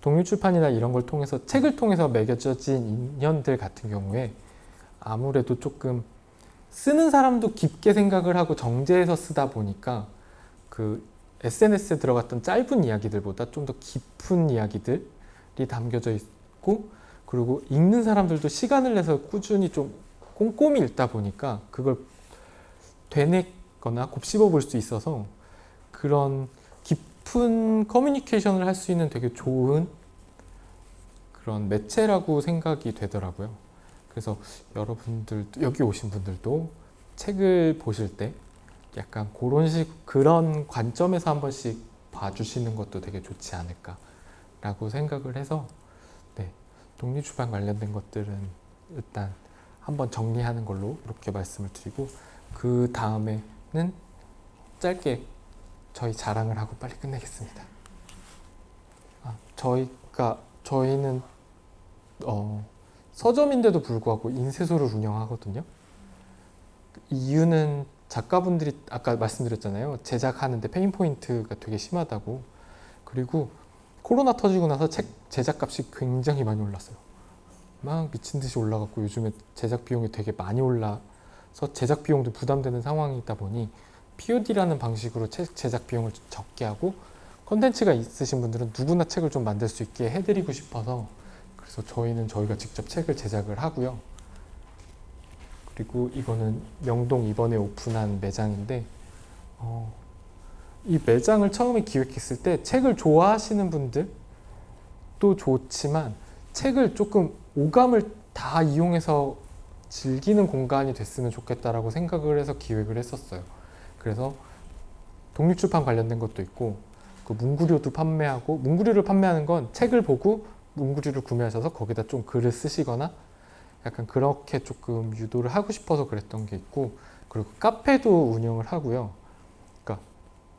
독립출판이나 이런 걸 통해서 책을 통해서 맺어진 인연들 같은 경우에 아무래도 조금 쓰는 사람도 깊게 생각을 하고 정제해서 쓰다 보니까 그 SNS에 들어갔던 짧은 이야기들보다 좀 더 깊은 이야기들이 담겨져 있고 그리고 읽는 사람들도 시간을 내서 꾸준히 좀 꼼꼼히 읽다 보니까 그걸 되뇌거나 곱씹어 볼 수 있어서 그런 깊은 커뮤니케이션을 할 수 있는 되게 좋은 그런 매체라고 생각이 되더라고요. 그래서 여러분들도 여기 오신 분들도 책을 보실 때 약간 그런 관점에서 한 번씩 봐주시는 것도 되게 좋지 않을까라고 생각을 해서 네, 독립출판 관련된 것들은 일단 한번 정리하는 걸로 이렇게 말씀을 드리고 그 다음에는 짧게 저희 자랑을 하고 빨리 끝내겠습니다. 저희는 서점인데도 불구하고 인쇄소를 운영하거든요. 이유는 작가분들이 아까 말씀드렸잖아요. 제작하는데 페인 포인트가 되게 심하다고. 그리고 코로나 터지고 나서 책 제작값이 굉장히 많이 올랐어요. 막 미친 듯이 올라갔고 요즘에 제작 비용이 되게 많이 올라서 제작 비용도 부담되는 상황이다 보니 POD라는 방식으로 책 제작 비용을 적게 하고 컨텐츠가 있으신 분들은 누구나 책을 좀 만들 수 있게 해드리고 싶어서 그래서 저희가 직접 책을 제작을 하고요. 그리고 이거는 명동 이번에 오픈한 매장인데 이 매장을 처음에 기획했을 때 책을 좋아하시는 분들도 좋지만 책을 조금 오감을 다 이용해서 즐기는 공간이 됐으면 좋겠다라고 생각을 해서 기획을 했었어요. 그래서 독립출판 관련된 것도 있고 그 문구류도 판매하고 문구류를 판매하는 건 책을 보고 문구류를 구매하셔서 거기다 좀 글을 쓰시거나 약간 그렇게 조금 유도를 하고 싶어서 그랬던 게 있고 그리고 카페도 운영을 하고요.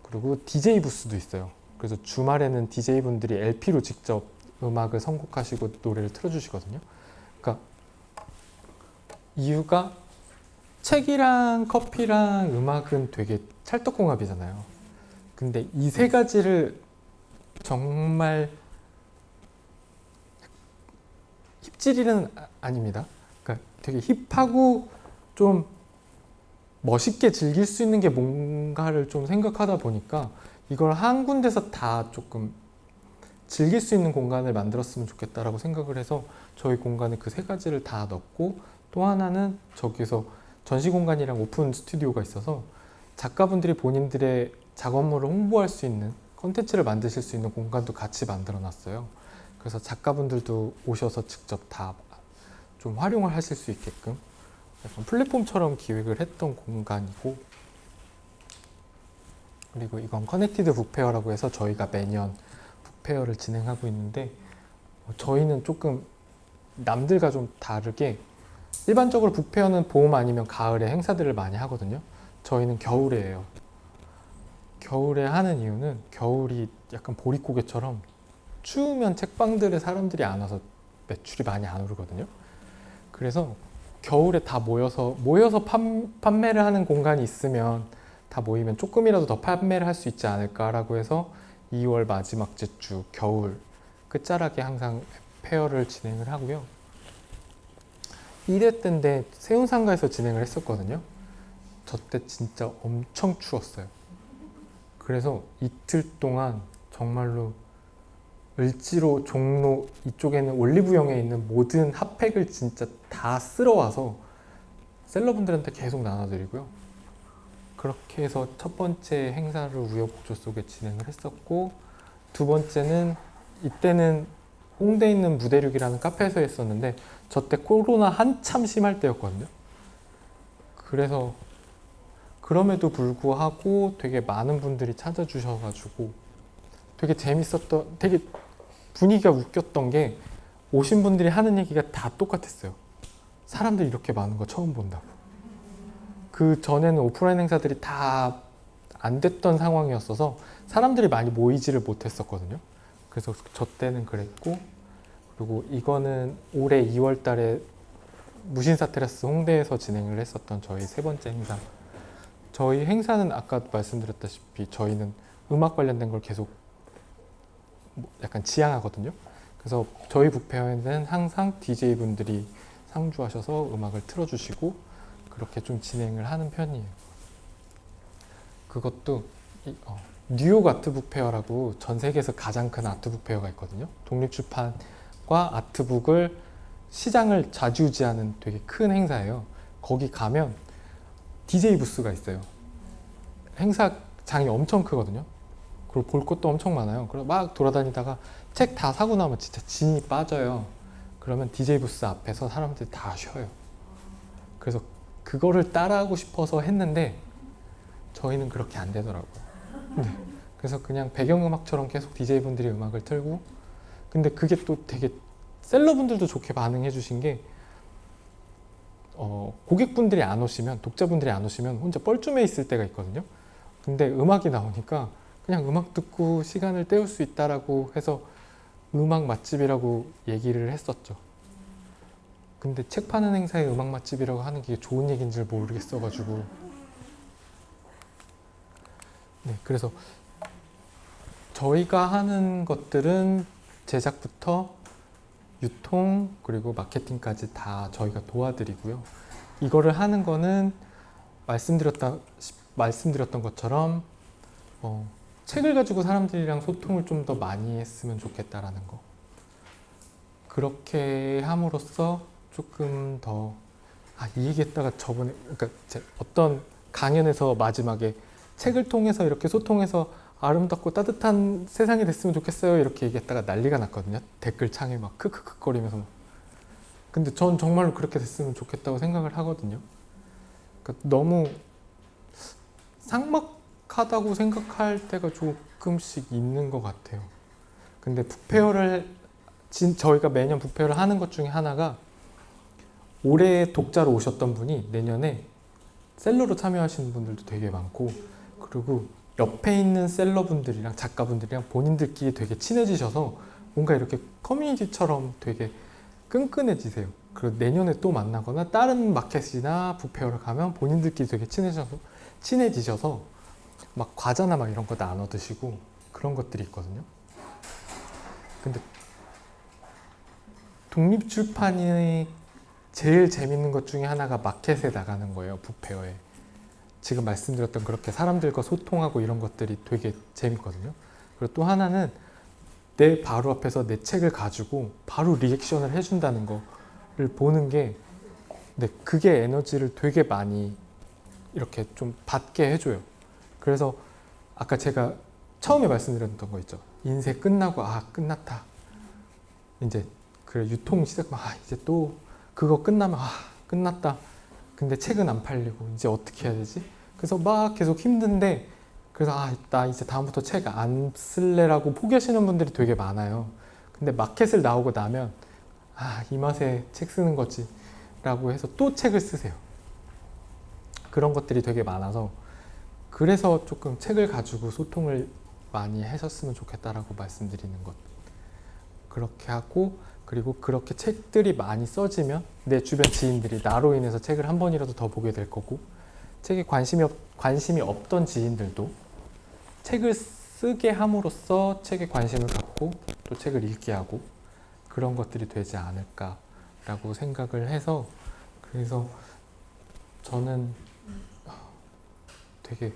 그리고 DJ 부스도 있어요. 그래서 주말에는 DJ분들이 LP로 직접 음악을 선곡하시고 노래를 틀어주시거든요. 그러니까 이유가 책이랑 커피랑 음악은 되게 찰떡궁합이잖아요. 근데 이 세 가지를 정말 힙질이는 아닙니다. 그러니까 되게 힙하고 좀 멋있게 즐길 수 있는 게 뭔가를 좀 생각하다 보니까 이걸 한 군데서 다 조금 즐길 수 있는 공간을 만들었으면 좋겠다라고 생각을 해서 저희 공간에 그 세 가지를 다 넣고, 또 하나는 저기서 전시 공간이랑 오픈 스튜디오가 있어서 작가분들이 본인들의 작업물을 홍보할 수 있는 컨텐츠를 만드실 수 있는 공간도 같이 만들어 놨어요. 그래서 작가분들도 오셔서 직접 다 좀 활용을 하실 수 있게끔 약간 플랫폼처럼 기획을 했던 공간이고, 그리고 이건 커넥티드 북페어라고 해서 저희가 매년 북페어를 진행하고 있는데, 저희는 조금 남들과 좀 다르게 일반적으로 북페어는 봄 아니면 가을에 행사들을 많이 하거든요. 저희는 겨울에 해요. 겨울에 하는 이유는 겨울이 약간 보릿고개처럼 추우면 책방들에 사람들이 안 와서 매출이 많이 안 오르거든요. 그래서 겨울에 다 모여서 판매를 하는 공간이 있으면, 다 모이면 조금이라도 더 판매를 할 수 있지 않을까라고 해서 2월 마지막 주 겨울 끝자락에 항상 페어를 진행을 하고요. 1회 때인데 세운상가에서 진행을 했었거든요. 저 때 진짜 엄청 추웠어요. 그래서 이틀 동안 정말로 을지로, 종로 이쪽에는 올리브영에 있는 모든 핫팩을 진짜 다 쓸어와서 셀러분들한테 계속 나눠드리고요. 그렇게 해서 첫 번째 행사를 우여곡절 속에 진행을 했었고, 두 번째는 이때는 홍대에 있는 무대륙이라는 카페에서 했었는데 저 때 코로나 한참 심할 때였거든요. 그래서 그럼에도 불구하고 되게 많은 분들이 찾아주셔가지고 되게 재밌었던, 되게 분위기가 웃겼던 게, 오신 분들이 하는 얘기가 다 똑같았어요. 사람들이 이렇게 많은 거 처음 본다고. 그 전에는 오프라인 행사들이 다 안 됐던 상황이었어서 사람들이 많이 모이지를 못했었거든요. 그래서 저 때는 그랬고, 그리고 이거는 올해 2월 달에 무신사 테라스 홍대에서 진행을 했었던 저희 세 번째 행사. 저희 행사는 아까 말씀드렸다시피 저희는 음악 관련된 걸 계속 약간 지향하거든요. 그래서 저희 북페어에는 항상 DJ분들이 상주하셔서 음악을 틀어주시고 그렇게 좀 진행을 하는 편이에요. 그것도 뉴욕 아트북페어라고 전 세계에서 가장 큰 아트북페어가 있거든요. 독립출판과 아트북을 시장을 좌지우지하는 되게 큰 행사예요. 거기 가면 DJ 부스가 있어요. 행사장이 엄청 크거든요. 그리고 볼 것도 엄청 많아요. 그래서 막 돌아다니다가 책 다 사고 나면 진짜 진이 빠져요. 그러면 DJ 부스 앞에서 사람들이 다 쉬어요. 그래서 그거를 따라하고 싶어서 했는데 저희는 그렇게 안 되더라고요. 네. 그래서 그냥 배경음악처럼 계속 DJ분들이 음악을 틀고, 근데 그게 또 되게 셀러분들도 좋게 반응해 주신 게, 고객분들이 안 오시면, 독자분들이 안 오시면 혼자 뻘쭘해 있을 때가 있거든요. 근데 음악이 나오니까 그냥 음악 듣고 시간을 때울 수 있다라고 해서 음악 맛집이라고 얘기를 했었죠. 근데 책 파는 행사에 음악 맛집이라고 하는 게 좋은 얘기인지 모르겠어가지고. 네, 그래서 저희가 하는 것들은 제작부터 유통 그리고 마케팅까지 다 저희가 도와드리고요. 이거를 하는 거는 말씀드렸던 것처럼 책을 가지고 사람들이랑 소통을 좀 더 많이 했으면 좋겠다라는 거. 그렇게 함으로써 조금 더 이 얘기했다가 저번에 그러니까 어떤 강연에서 마지막에 책을 통해서 이렇게 소통해서 아름답고 따뜻한 세상이 됐으면 좋겠어요 이렇게 얘기했다가 난리가 났거든요. 댓글창에 막 크크크거리면서. 근데 전 정말로 그렇게 됐으면 좋겠다고 생각을 하거든요. 그러니까 너무 삭막하다고 생각할 때가 조금씩 있는 것 같아요. 근데 북페어를 저희가 매년 북페어를 하는 것 중에 하나가, 올해 독자로 오셨던 분이 내년에 셀러로 참여하시는 분들도 되게 많고, 그리고 옆에 있는 셀러분들이랑 작가분들이랑 본인들끼리 되게 친해지셔서 뭔가 이렇게 커뮤니티처럼 되게 끈끈해지세요. 그리고 내년에 또 만나거나 다른 마켓이나 북페어를 가면 본인들끼리 되게 친해지셔서 막 과자나 막 이런 거 나눠 드시고 그런 것들이 있거든요. 근데 독립출판이 제일 재밌는 것 중에 하나가 마켓에 나가는 거예요. 북페어에. 지금 말씀드렸던 그렇게 사람들과 소통하고 이런 것들이 되게 재밌거든요. 그리고 또 하나는 내 바로 앞에서 내 책을 가지고 바로 리액션을 해준다는 거를 보는 게 그게 에너지를 되게 많이 이렇게 좀 받게 해줘요. 그래서 아까 제가 처음에 말씀드렸던 거 있죠. 인쇄 끝나고 끝났다. 이제 그래 유통 시작하면 이제 또 그거 끝나면 끝났다. 근데 책은 안 팔리고 이제 어떻게 해야 되지? 그래서 막 계속 힘든데 그래서 나 이제 다음부터 책 안 쓸래라고 포기하시는 분들이 되게 많아요. 근데 마켓을 나오고 나면 이 맛에 책 쓰는 거지 라고 해서 또 책을 쓰세요. 그런 것들이 되게 많아서 그래서 조금 책을 가지고 소통을 많이 하셨으면 좋겠다라고 말씀드리는 것. 그렇게 하고 그리고 그렇게 책들이 많이 써지면 내 주변 지인들이 나로 인해서 책을 한 번이라도 더 보게 될 거고 책에 관심이 없던 지인들도 책을 쓰게 함으로써 책에 관심을 갖고 또 책을 읽게 하고 그런 것들이 되지 않을까라고 생각을 해서 그래서 저는 되게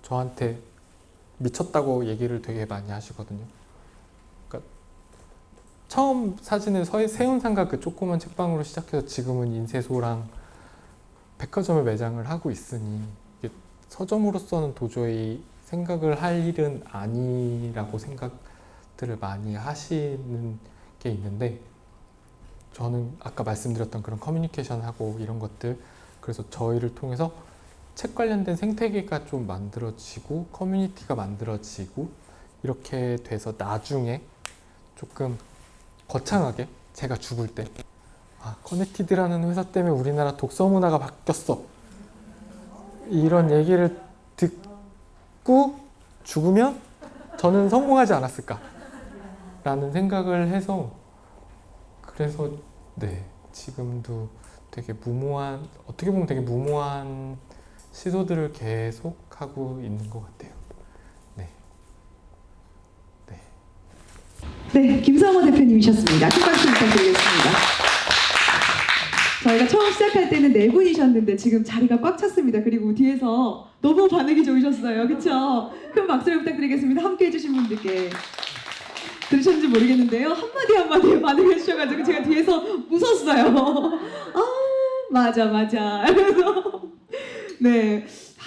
저한테 미쳤다고 얘기를 되게 많이 하시거든요. 그러니까 처음 사진은 세운상가 그 조그만 책방으로 시작해서 지금은 인쇄소랑 백화점을 매장을 하고 있으니 이게 서점으로서는 도저히 생각을 할 일은 아니라고 생각들을 많이 하시는 게 있는데 저는 아까 말씀드렸던 그런 커뮤니케이션하고 이런 것들 그래서 저희를 통해서 책 관련된 생태계가 좀 만들어지고 커뮤니티가 만들어지고 이렇게 돼서 나중에 조금 거창하게 제가 죽을 때 커넥티드라는 회사 때문에 우리나라 독서 문화가 바뀌었어 이런 얘기를 듣고 죽으면 저는 성공하지 않았을까 라는 생각을 해서 그래서 지금도 되게 어떻게 보면 되게 무모한 시도들을 계속 하고 있는 것 같아요. 네, 김성호 대표님이셨습니다. 큰 박수 부탁드리겠습니다. 저희가 처음 시작할 때는 4분이셨는데 지금 자리가 꽉 찼습니다. 그리고 뒤에서 너무 반응이 좋으셨어요. 그렇죠? 큰 박수를 부탁드리겠습니다. 함께해 주신 분들께. 들으셨는지 모르겠는데요. 한마디에 반응해 주셔가지고 제가 뒤에서 웃었어요. 맞아. 그래서 네.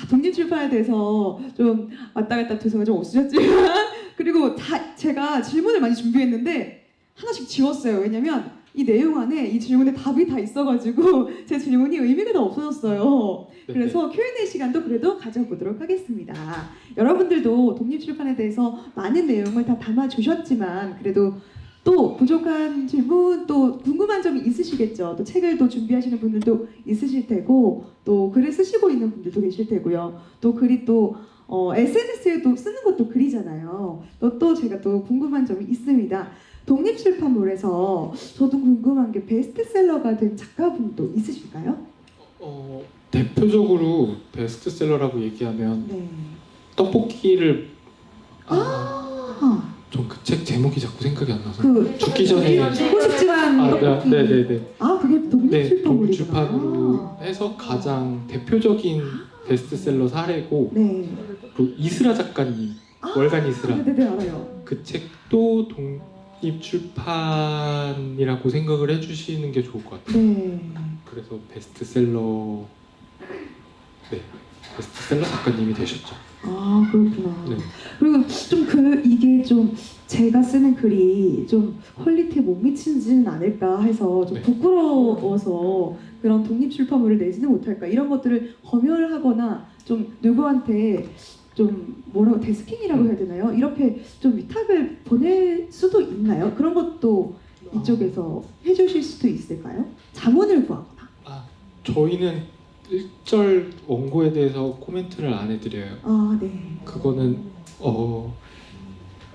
독립출판에 대해서 좀 왔다 갔다 죄송해요. 좀 없으셨지만 그리고 제가 질문을 많이 준비했는데 하나씩 지웠어요. 왜냐면 이 내용 안에 이 질문에 답이 다 있어가지고 제 질문이 의미가 다 없어졌어요. 그래서 Q&A 시간도 그래도 가져보도록 하겠습니다. 여러분들도 독립출판에 대해서 많은 내용을 다 담아주셨지만 그래도 또 부족한 질문 또 궁금한 점이 있으시겠죠. 또 책을 또 준비하시는 분들도 있으실 테고 또 글을 쓰시고 있는 분들도 계실 테고요. 또 글이 또 SNS에도 쓰는 것도 글이잖아요. 또 제가 또 궁금한 점이 있습니다. 독립출판물에서 저도 궁금한 게 베스트셀러가 된 작가분도 있으실까요? 대표적으로 베스트셀러라고 얘기하면 떡볶이를 전 그 책 제목이 자꾸 생각이 안 나서 죽기 전에 죽고 싶지만 떡볶이. 네네네. 그게 독립출판물이구나. 독립출판으로 해서 가장 대표적인 베스트셀러 사례고 그리고 이슬아 작가님 월간 이슬아 네네 알아요. 그 책도 독립출판이라고 생각을 해주시는 게 좋을 것 같아요. 그래서 베스트셀러 작가님이 되셨죠. 그렇구나. 그리고 좀 이게 좀 제가 쓰는 글이 좀 퀄리티에 못 미치지는 않을까 해서 좀 부끄러워서 그런 독립출판물을 내지는 못할까 이런 것들을 검열하거나 좀 누구한테 좀 데스킹이라고 해야 되나요? 이렇게 좀 위탁을 보낼 수도 있나요? 그런 것도 이쪽에서 해주실 수도 있을까요? 자문을 구하거나. 저희는 1절 원고에 대해서 코멘트를 안 해드려요. 그거는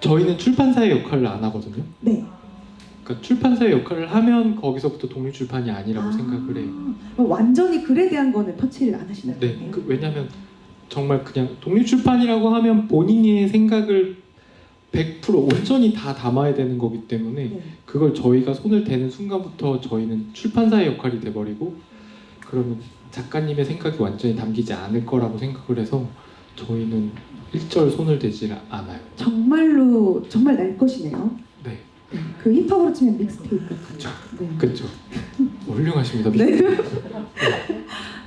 저희는 출판사의 역할을 안 하거든요. 그러니까 출판사의 역할을 하면 거기서부터 독립출판이 아니라고 생각을 해요. 그럼 완전히 글에 대한 거는 터치를 안 하시나요? 네, 왜냐하면 정말 그냥 독립출판이라고 하면 본인의 생각을 100% 온전히 다 담아야 되는 거기 때문에 네. 그걸 저희가 손을 대는 순간부터 저희는 출판사의 역할이 돼버리고 그러면 작가님의 생각이 완전히 담기지 않을 거라고 생각을 해서 저희는 일절 손을 대지 않아요. 정말로 정말 날 것이네요. 네, 네, 그 힙합으로 치면 믹스테이프. 그렇죠. 네. 그렇죠. 훌륭하십니다. 네.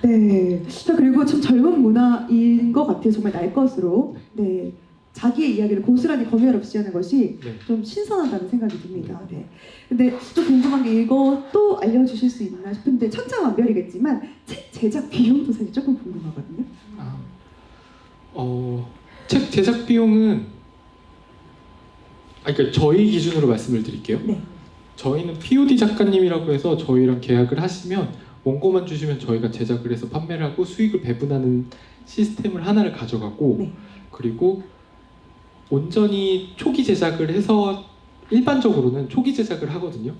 네. 자, 그리고 참 젊은 문화인 것 같아요. 정말 날 것으로. 네. 자기의 이야기를 고스란히 검열 없이 하는 것이 네. 좀 신선하다는 생각이 듭니다. 네. 근데 좀 궁금한 게 이것도 알려주실 수 있나 싶은데 천차만별이겠지만 책 제작 비용도 사실 조금 궁금하거든요. 책 제작 비용은 그러니까 저희 기준으로 말씀을 드릴게요. 네. 저희는 POD 작가님이라고 해서 저희랑 계약을 하시면 원고만 주시면 저희가 제작을 해서 판매를 하고 수익을 배분하는 시스템을 하나를 가져가고 네. 그리고 온전히 초기 제작을 해서 일반적으로는 초기 제작을 하거든요.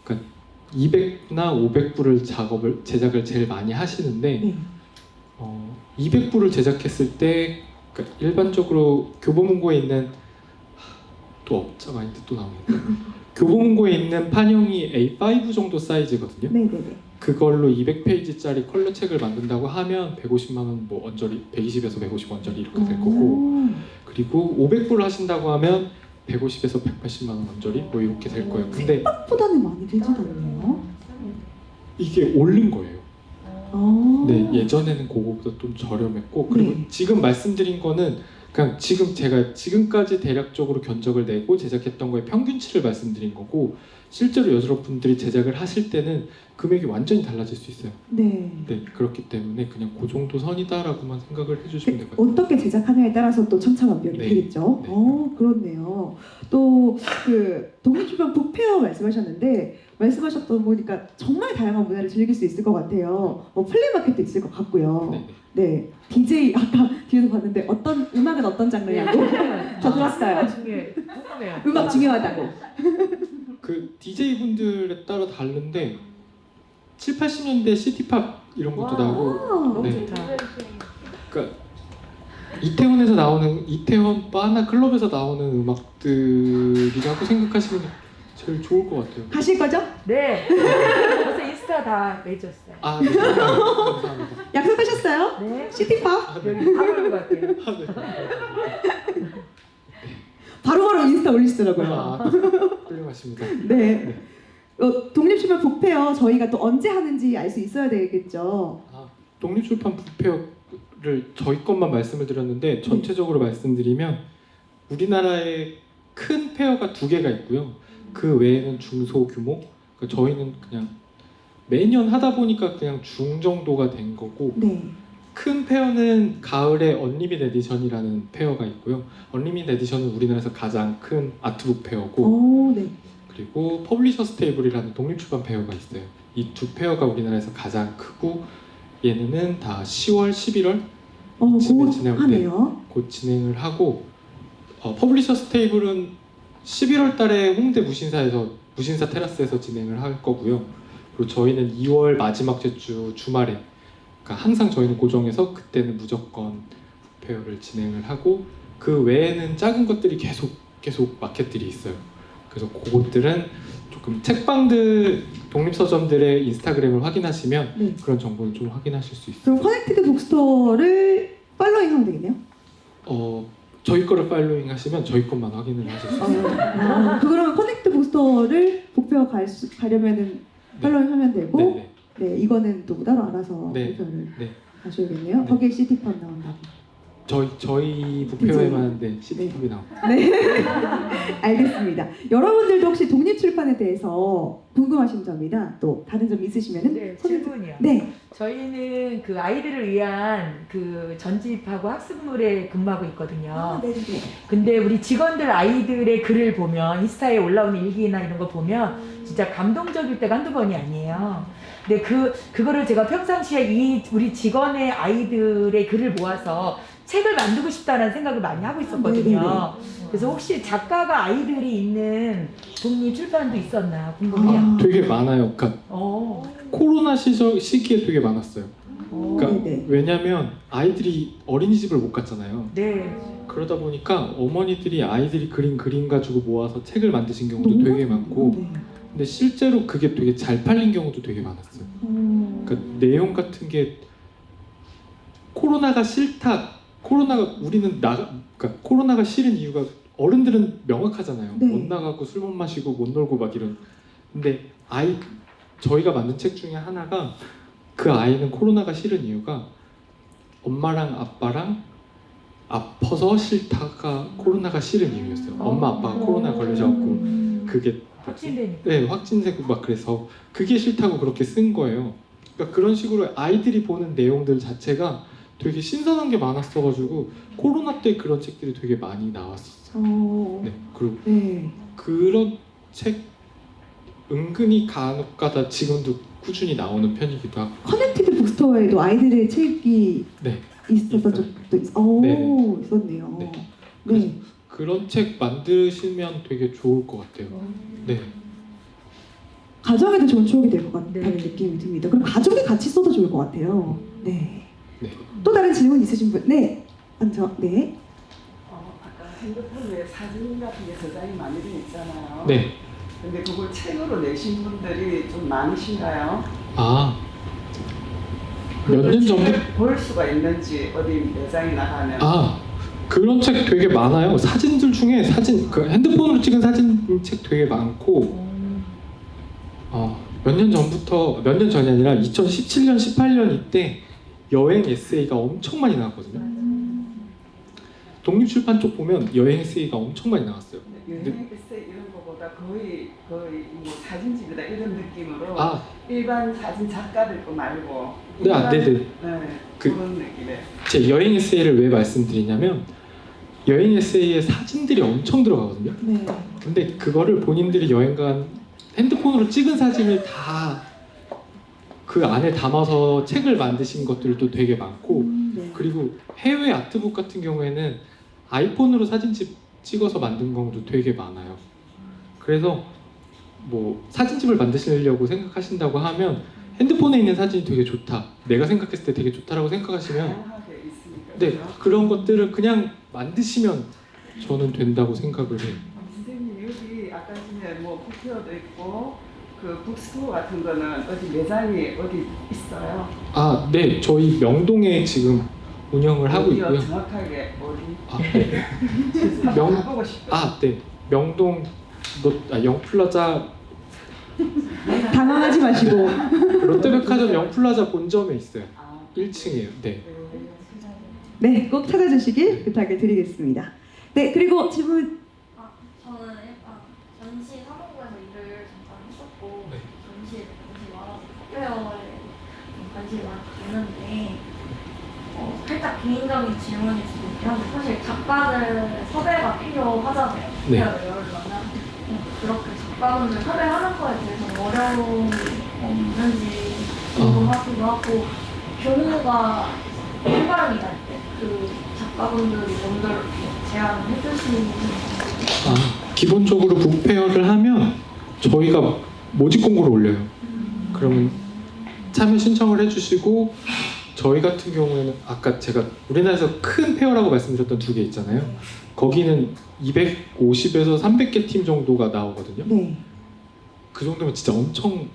그러니까 200부나 500부를 제작을 제일 많이 하시는데 네. 200부를 제작했을 때 그러니까 일반적으로 교보문고에 있는 또 업자 마인드 또 나오네. 교보문고에 있는 판형이 A5 정도 사이즈거든요. 네네네. 그걸로 200페이지짜리 컬러 책을 만든다고 하면 150만 원 뭐 언저리 120에서 150 언저리 이렇게 될 거고 그리고 500부를 하신다고 하면 150에서 180만 원 언저리 뭐 이렇게 될 거예요. 근데 생각보다는 많이 들지 않나요? 이게 오른 거예요. 아. 네, 예전에는 그거보다 좀 저렴했고 그리고 네. 지금 말씀드린 거는 그냥 지금 제가 지금까지 대략적으로 견적을 내고 제작했던 거의 평균치를 말씀드린 거고 실제로 여러분들이 제작을 하실 때는 금액이 완전히 달라질 수 있어요. 네. 네, 그렇기 때문에 그냥 그 정도 선이다라고만 생각을 해주시면 될 것 같아요. 어떻게 제작하냐에 따라서 또 천차만별이 네. 되겠죠. 네. 그렇네요. 또 그 독립출판 북페어 말씀하셨는데 말씀하셨던 보니까 정말 다양한 문화를 즐길 수 있을 것 같아요. 플리마켓도 있을 것 같고요. 네, 네. DJ 아까 뒤에서 봤는데 어떤 음악은 어떤 장르냐고? 저 들었어요. 중에 궁금해요. 음악 중요하다고. 그 DJ 분들에 따라 다른데 7, 80년대 시티팝 이런 것도 와. 나오고 너무 네. 좋다. 그러니까 이태원에서 나오는 이태원 바나 클럽에서 나오는 음악들이라고 생각하시면 제일 좋을 것 같아요. 가실 거죠? 네. 벌써 인스타 다 맺었어요. 아, 네. 감사합니다. 약속하셨어요? 네. 시티팝? 여기 바로 것 같아요. 바로바로 인스타 올리시더라고요. 아, 훌륭하십니다. 네. 독립출판 북페어 저희가 또 언제 하는지 알 수 있어야 되겠죠. 독립출판 북페어를 저희 것만 말씀을 드렸는데 전체적으로 말씀드리면 우리나라에 큰 페어가 2개가 있고요. 그 외에는 중소 규모. 그러니까 저희는 그냥 매년 하다 보니까 그냥 중 정도가 된 거고 네. 큰 페어는 가을에 언리밋 에디션이라는 페어가 있고요. 언리밋 에디션은 우리나라에서 가장 큰 아트북 페어고 오, 네. 그리고 퍼블리셔스 테이블이라는 독립출판 페어가 있어요. 이 두 페어가 우리나라에서 가장 크고 얘네는 다 10월, 11월 이쯤에 진행할 때 하네요. 곧 진행을 하고 퍼블리셔스 테이블은 11월 달에 홍대 무신사 테라스에서 진행을 할 거고요. 그리고 저희는 2월 마지막 주 주말에 그러니까 항상 저희는 고정해서 그때는 무조건 페어를 진행을 하고 그 외에는 작은 것들이 계속 마켓들이 있어요. 그래서 그것들은 조금 책방들 독립서점들의 인스타그램을 확인하시면 네. 그런 정보를 좀 확인하실 수 있어요. 그럼 커넥티드 북스토어를 팔로잉하면 되겠네요. 저희 거를 팔로잉 하시면 저희 것만 확인을 하실 수 있어요. 그러면 커넥티드 북스토어를 북페어 가려면은 팔로잉하면 되고 네, 네, 이거는 또 따로 알아서 네. 북페어를 네. 가셔야겠네요. 네. 거기에 시티팝 나온다고. 저희 북페어에만 시티팝이 나옵니다. 네, 알겠습니다. 여러분들도 혹시 독립출판에 대해서 궁금하신 점이나 또 다른 점 있으시면은 네, 손을 질문이요. 네, 저희는 그 아이들을 위한 그 전집하고 학습물에 근무하고 있거든요. 네, 네. 근데 우리 직원들 아이들의 글을 보면 인스타에 올라오는 일기나 이런 거 보면 진짜 감동적일 때가 한두 번이 아니에요. 근데 그거를 제가 평상시에 우리 직원의 아이들의 글을 모아서 책을 만들고 싶다라는 생각을 많이 하고 있었거든요. 네네네. 그래서 혹시 작가가 아이들이 있는 독립 출판도 있었나 궁금해요. 아. 되게 많아요. 그러니까 코로나 시기에 되게 많았어요. 그러니까 네네. 왜냐면 아이들이 어린이집을 못 갔잖아요. 네. 그러다 보니까 어머니들이 아이들이 그린 그림 가지고 모아서 책을 만드신 경우도 너무 되게 많고, 네. 근데 실제로 그게 되게 잘 팔린 경우도 되게 많았어요. 그러니까 내용 같은 게 코로나가 싫다, 그러니까 코로나가 싫은 이유가 어른들은 명확하잖아요. 네. 못 나가고 술 못 마시고 못 놀고 막 이런. 근데 저희가 만든 책 중에 하나가 그 아이는 코로나가 싫은 이유가 엄마랑 아빠랑 아파서 싫다가 코로나가 싫은 이유였어요. 엄마 아빠가 코로나 걸리셔갖고 그게 확진되니까. 네, 확진되고 막 그래서 그게 싫다고 그렇게 쓴 거예요. 그러니까 그런 식으로 아이들이 보는 내용들 자체가 되게 신선한 게 많았어가지고 코로나 때 그런 책들이 되게 많이 나왔었어요. 네, 그리고 네. 그런 책 은근히 간혹가다 지금도 꾸준히 나오는 편이기도 하고. 커넥티드 북스토어에도 아이들의 책이 네, 있었던 있어요. 적도 네네. 있었네요. 네. 네. 그런 책 만드시면 되게 좋을 것 같아요. 네. 가정에도 좋은 추억이 될 것 같다는 네. 느낌이 듭니다. 그리고 가족이 같이 써도 좋을 것 같아요. 네. 네. 또 다른 질문 있으신 분? 네. 먼저 네. 아까 핸드폰에 사진 같은 게 저장이 많이 돼 있잖아요. 네. 근데 그걸 책으로 내신 분들이 좀 많으신가요? 아, 몇 년 전부터 책을 볼 수가 있는지 어디 매장에 나가면. 그런 책 되게 많아요. 사진들 중에 그 핸드폰으로 찍은 사진 책 되게 많고, 몇 년 전이 아니라 2017년, 18년 이때 여행 에세이가 엄청 많이 나왔거든요. 독립출판 쪽 보면 여행 에세이가 엄청 많이 나왔어요. 여행 에세이 이런 거보다 거의 뭐 사진집이다 이런 느낌으로 아, 일반 사진 작가들 거 말고 네, 네네. 네, 그- 그런 느낌의. 제 여행 에세이를 왜 말씀드리냐면 여행 에세이에 사진들이 엄청 들어가거든요. 네. 근데 그거를 본인들이 여행 간 핸드폰으로 찍은 사진을 다 그 안에 담아서 책을 만드신 것들도 되게 많고, 네. 그리고 해외 아트북 같은 경우에는 아이폰으로 사진집 찍어서 만든 경우도 되게 많아요. 그래서 뭐 사진집을 만드시려고 생각하신다고 하면 핸드폰에 있는 사진이 되게 좋다, 내가 생각했을 때 되게 좋다라고 생각하시면 다양하게 있으니까. 네, 그죠? 그런 것들을 그냥 만드시면 저는 된다고 생각을 해요. 선생님 여기 아까 전에 뭐 부피어도 있고 그 북스토어 같은 거는 어디 매장이 어디 있어요? 아, 네, 저희 명동에 지금 운영을 하고 어디요? 있고요. 정확하게 어디? 아, 네. 한번 가보고 싶어요. 네, 명동 영플라자 당황하지 마시고. 롯데백화점 영플라자 본점에 있어요. 아, 1층이에요. 네. 네, 꼭 찾아주시길 부탁을 드리겠습니다. 네, 그리고 질문. 저는 약간 전시 사본부에서 일을 잠깐 했었고 네. 전시에 관심이 많아서 소프트웨어에 관심이 많이 갔는데 살짝 개인적인 질문일 수도 있긴 한데 사실 작가들 섭외가 필요하잖아요. 네. 소프트웨어를 만나면 그렇게 작가분들 섭외하는 거에 대해서 어려움이 없는지 궁금하기도 하고 경우가 출발이 날 때 그 작가분들이 먼저 제안을 해주시는 기본적으로 북페어를 하면 저희가 모집 공고를 올려요. 그러면 참여 신청을 해주시고, 저희 같은 경우에는 아까 제가 우리나라에서 큰 페어라고 말씀드렸던 2개 있잖아요. 거기는 250에서 300개 팀 정도가 나오거든요. 네. 그 정도면 진짜 엄청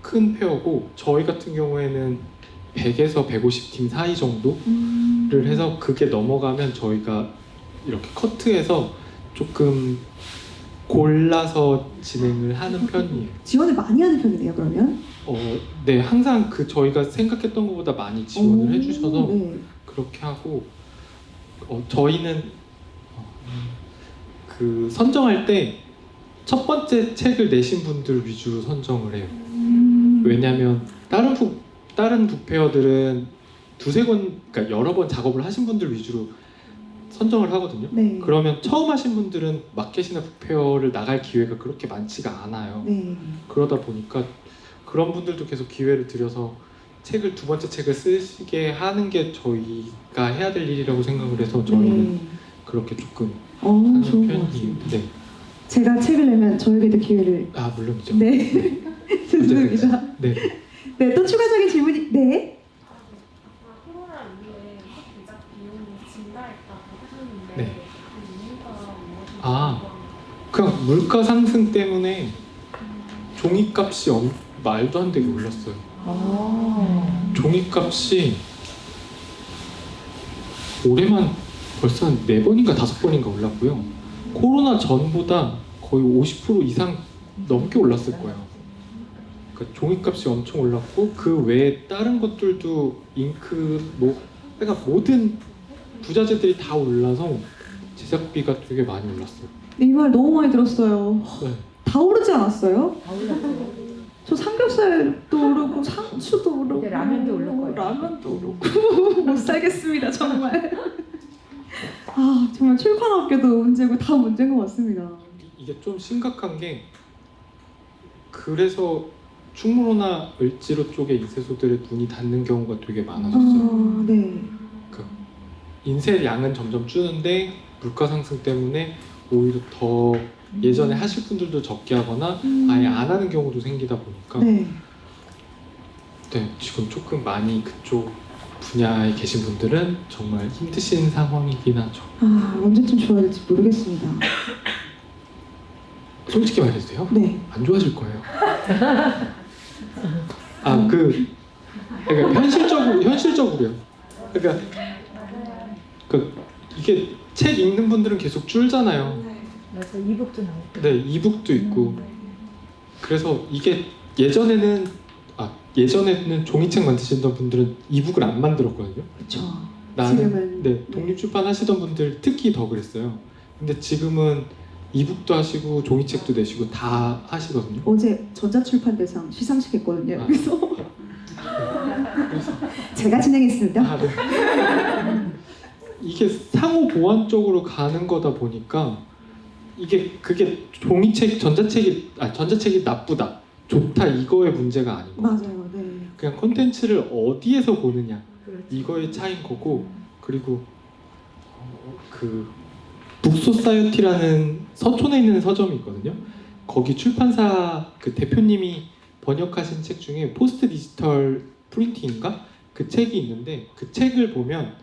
큰 페어고, 저희 같은 경우에는 100에서 150팀 사이 정도를 해서 그게 넘어가면 저희가 이렇게 커트해서 조금 골라서 진행을 하는 편이에요. 지원을 많이 하는 편이네요, 그러면. 네, 항상 저희가 생각했던 것보다 많이 지원을 오, 해주셔서 네. 그렇게 하고, 저희는 그 선정할 때 첫 번째 책을 내신 분들 위주로 선정을 해요. 왜냐하면 다른 북페어들은 두세 권, 그러니까 여러 번 작업을 하신 분들 위주로 선정을 하거든요. 네. 그러면 처음 하신 분들은 마켓이나 북페어를 나갈 기회가 그렇게 많지가 않아요. 네. 그러다 보니까 그런 분들도 계속 기회를 드려서 책을 두 번째 책을 쓰시게 하는 게 저희가 해야 될 일이라고 생각을 해서 저희는 네. 그렇게 조금 하는 좋은 것 편이에요. 같습니다. 네. 제가 책을 내면 저에게도 기회를. 아 물론이죠. 네. 좋습니다. 네. 네, 또 추가적인 질문이. 네. 코로나 이후에 책 제작 비용이 증가했다고 하셨는데 네. 그 이유가 무엇인지 아. 그냥 물가 상승 때문에 종이값이 말도 안 되게 올랐어요. 종이값이 올해만 벌써 한 4번인가 5번인가 올랐고요. 코로나 전보다 거의 50% 이상 넘게 올랐을 거예요. 그러니까 종이값이 엄청 올랐고 그 외에 다른 것들도 잉크 그러니까 모든 부자재들이 다 올라서 제작비가 되게 많이 올랐어요. 이 말 너무 많이 들었어요. 네. 다 오르지 않았어요? 다 올랐어요. 저 삼겹살도 오르고 상추도 오르고 이제 라면도 오를 거예요. 라면도 오르고 못 살겠습니다 정말. 아 정말 출판업계도 문제고 다 문제인 것 같습니다. 이게 좀 심각한 게 그래서 충무로나 을지로 쪽의 인쇄소들의 눈이 닿는 경우가 되게 많아졌어요. 네. 그 인쇄 양은 점점 줄는데 물가 상승 때문에 오히려 더 예전에 하실 분들도 적게 하거나 아예 안 하는 경우도 생기다 보니까 네. 네, 지금 조금 많이 그쪽 분야에 계신 분들은 정말 힘드신 상황이긴 하죠. 아 언제쯤 좋아질지 모르겠습니다. 솔직히 말해도 돼요? 네. 안 좋아질 거예요. 그러니까 현실적으로요. 그러니까 이게 책 읽는 분들은 계속 줄잖아요. 맞아, 이북도 나오고. 네, 이북도 있고. 그래서 이게 예전에는 종이책 만드시던 분들은 이북을 안 만들었거든요. 그렇죠. 나는 지금은 네, 독립출판 하시던 분들 특히 더 그랬어요. 근데 지금은 이북도 하시고 종이책도 내시고 다 하시거든요. 어제 전자출판대상 시상식 했거든요. 아. 그래서 그래서 제가 진행했습니다. 네. 이게 상호 보완 쪽으로 가는 거다 보니까 그게 전자책이 나쁘다, 좋다 이거의 문제가 아니고 맞아요. 네. 그냥 콘텐츠를 어디에서 보느냐 그렇죠. 이거의 차이인 거고 그리고 그 북소사이어티라는 서촌에 있는 서점이 있거든요. 거기 출판사 그 대표님이 번역하신 책 중에 포스트 디지털 프린팅인가 그 책이 있는데 그 책을 보면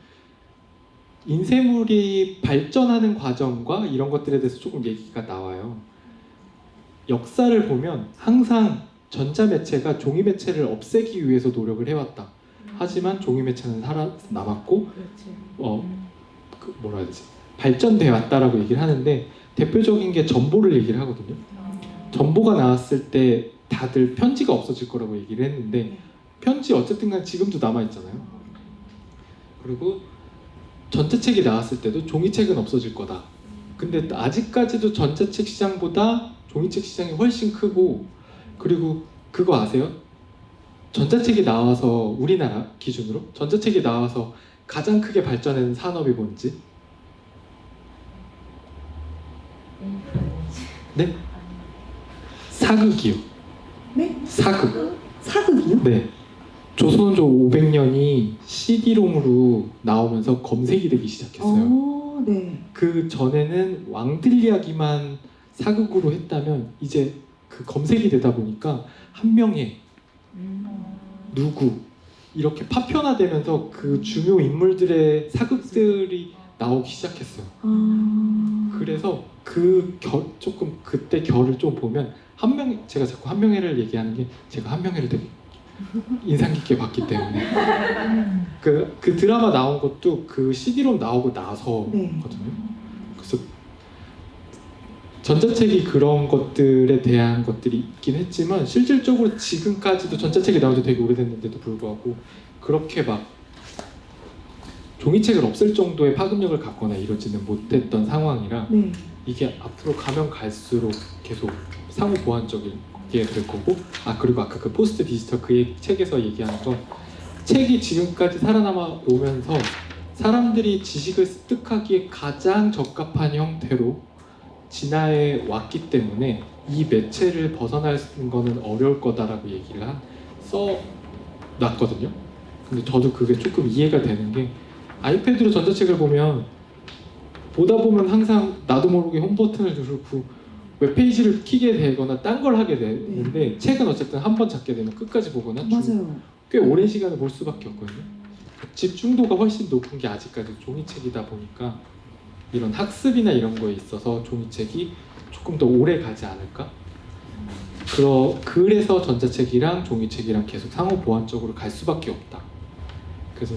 인쇄물이 발전하는 과정과 이런 것들에 대해서 조금 얘기가 나와요. 역사를 보면 항상 전자매체가 종이매체를 없애기 위해서 노력을 해왔다. 하지만 종이매체는 살아남았고 뭐라 해야 되지? 발전돼 왔다라고 얘기를 하는데 대표적인 게 전보를 얘기를 하거든요. 전보가 나왔을 때 다들 편지가 없어질 거라고 얘기를 했는데 편지 어쨌든 간 지금도 남아있잖아요. 그리고 전자책이 나왔을 때도 종이책은 없어질 거다. 근데 아직까지도 전자책 시장보다 종이책 시장이 훨씬 크고 그리고 그거 아세요? 전자책이 나와서 우리나라 기준으로 전자책이 나와서 가장 크게 발전한 산업이 뭔지? 네? 사극이요. 네? 사극. 사극이요? 네. 조선조 500년이 CD롬으로 나오면서 검색이 되기 시작했어요. 네. 그 전에는 왕들 이야기만 사극으로 했다면 이제 그 검색이 되다 보니까 한 명의 누구 이렇게 파편화되면서 그 중요 인물들의 사극들이 나오기 시작했어요. 그래서 조금 그때 결을 좀 보면 제가 자꾸 한명회를 얘기하는 게 제가 한명회를 되게 인상 깊게 봤기 때문에 그 드라마 나온 것도 그 CD롬 나오고 나서거든요. 그래서 전자책이 그런 것들에 대한 것들이 있긴 했지만 실질적으로 지금까지도 전자책이 나온 지 되게 오래됐는데도 불구하고 그렇게 막 종이책을 없앨 정도의 파급력을 갖거나 이러지는 못했던 상황이라 네. 이게 앞으로 가면 갈수록 계속 상호 보완적인 게 될 거고 그리고 아까 그 포스트 디지털 그 책에서 얘기하는 건 책이 지금까지 살아남아 오면서 사람들이 지식을 습득하기에 가장 적합한 형태로 진화해 왔기 때문에 이 매체를 벗어나는 거는 어려울 거다라고 얘기를 놨거든요. 근데 저도 그게 조금 이해가 되는 게 아이패드로 전자책을 보면 보다 보면 항상 나도 모르게 홈 버튼을 누르고 웹페이지를 키게 되거나 딴 걸 하게 되는데 책은 어쨌든 한 번 잡게 되면 끝까지 보거나 맞아요. 꽤 오랜 시간을 볼 수밖에 없거든요. 집중도가 훨씬 높은 게 아직까지 종이책이다 보니까 이런 학습이나 이런 거에 있어서 종이책이 조금 더 오래 가지 않을까? 그래서 전자책이랑 종이책이랑 계속 상호 보완적으로 갈 수밖에 없다. 그래서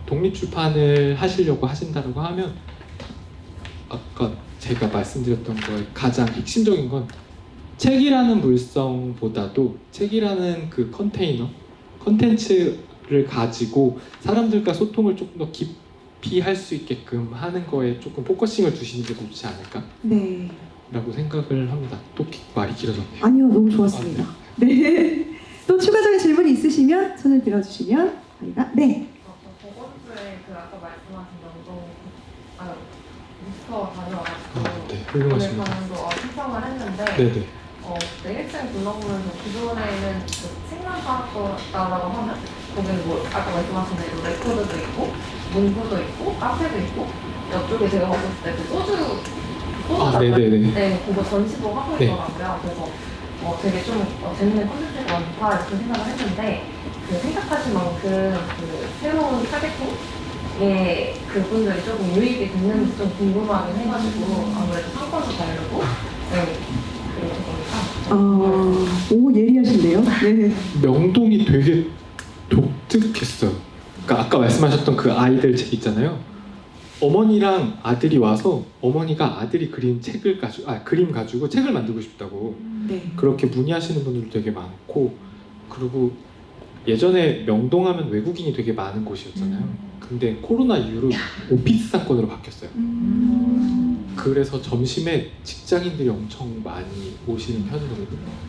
독립출판을 하시려고 하신다고 하면 아까 제가 말씀드렸던 거에 가장 핵심적인 건 책이라는 물성보다도 책이라는 그 컨텐츠를 가지고 사람들과 소통을 조금 더 깊이 할 수 있게끔 하는 거에 조금 포커싱을 두시는 게 좋지 않을까? 네. 라고 생각을 합니다. 또 말이 길어졌네요. 아니요, 너무 좋았습니다. 네. 또 추가적인 질문이 있으시면 손을 들어주시면 저희가 네. 저번 주에 그 아까 말씀하신 미스터 다녀와가지고 네, 훌륭하십니다. 오늘 신청을 했는데 네네. 내 일생 블로그에서 기존에는 그 책만 팔았다라고 하면 거기는 뭐 아까 말씀하신 대로 레코드도 있고 문구도 있고 카페도 있고 옆쪽에 제가 봤을 때 그 소주 네네네. 네, 그거 전시도 하고 네. 있더라고요. 그래서 되게 좀 재밌는 콘텐츠가 많다 이렇게 생각을 했는데 그 생각하신 만큼 그 새로운 타겟팅에 그분들이 조금 유익이 됐는지 좀 궁금하긴 해가지고 아무래도 상권도 다르고 네, 그러다 보니까 오, 예리하신데요? 네. 명동이 되게 독특했어요. 그러니까 아까 말씀하셨던 그 아이들 책 있잖아요. 어머니랑 아들이 와서 어머니가 아들이 그린 책을 그림 가지고 책을 만들고 싶다고 네. 그렇게 문의하시는 분들도 되게 많고, 그리고 예전에 명동하면 외국인이 되게 많은 곳이었잖아요. 근데 코로나 이후로 오피스 상권으로 바뀌었어요. 그래서 점심에 직장인들이 엄청 많이 오시는 편이거든요.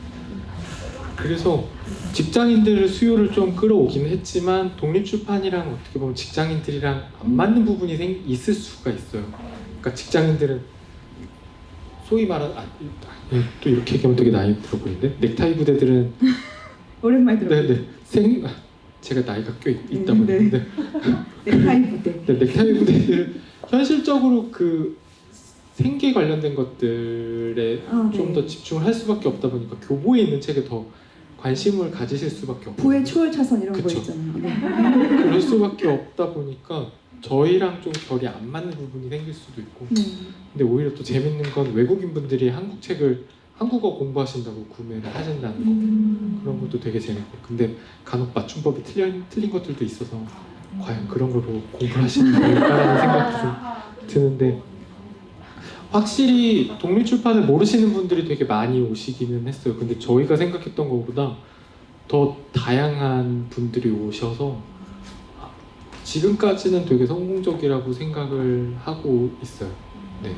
그래서 직장인들 수요를 좀 끌어오긴 했지만 독립출판이랑 어떻게 보면 직장인들이랑 안 맞는 부분이 있을 수가 있어요. 그러니까 직장인들은 소위 말하는 또 이렇게 얘기하면 되게 나이 들어 보이는데 넥타이 부대들은 오랜만에 들어요. 네네 제가 나이가 꽤 있다 네. 보는데 넥타이 부대. 네, 넥타이 부대들은 현실적으로 그 생계 관련된 것들에 아, 네. 좀 더 집중을 할 수밖에 없다 보니까 교보에 있는 책에 더 관심을 가지실 수밖에 없고 부의 추월 차선 이런 거 그쵸. 있잖아요. 네. 그럴 수밖에 없다 보니까 저희랑 좀 결이 안 맞는 부분이 생길 수도 있고, 네. 근데 오히려 또 재밌는 건 외국인 분들이 한국 책을 한국어 공부하신다고 구매를 하신다는 거, 그런 것도 되게 재밌고, 근데 간혹 맞춤법이 틀린 것들도 있어서 과연 그런 걸 보고 공부를 하시는 걸까라는 생각도 좀 드는데, 확실히 독립출판을 모르시는 분들이 되게 많이 오시기는 했어요. 근데 저희가 생각했던 것보다 더 다양한 분들이 오셔서 지금까지는 되게 성공적이라고 생각을 하고 있어요. 네,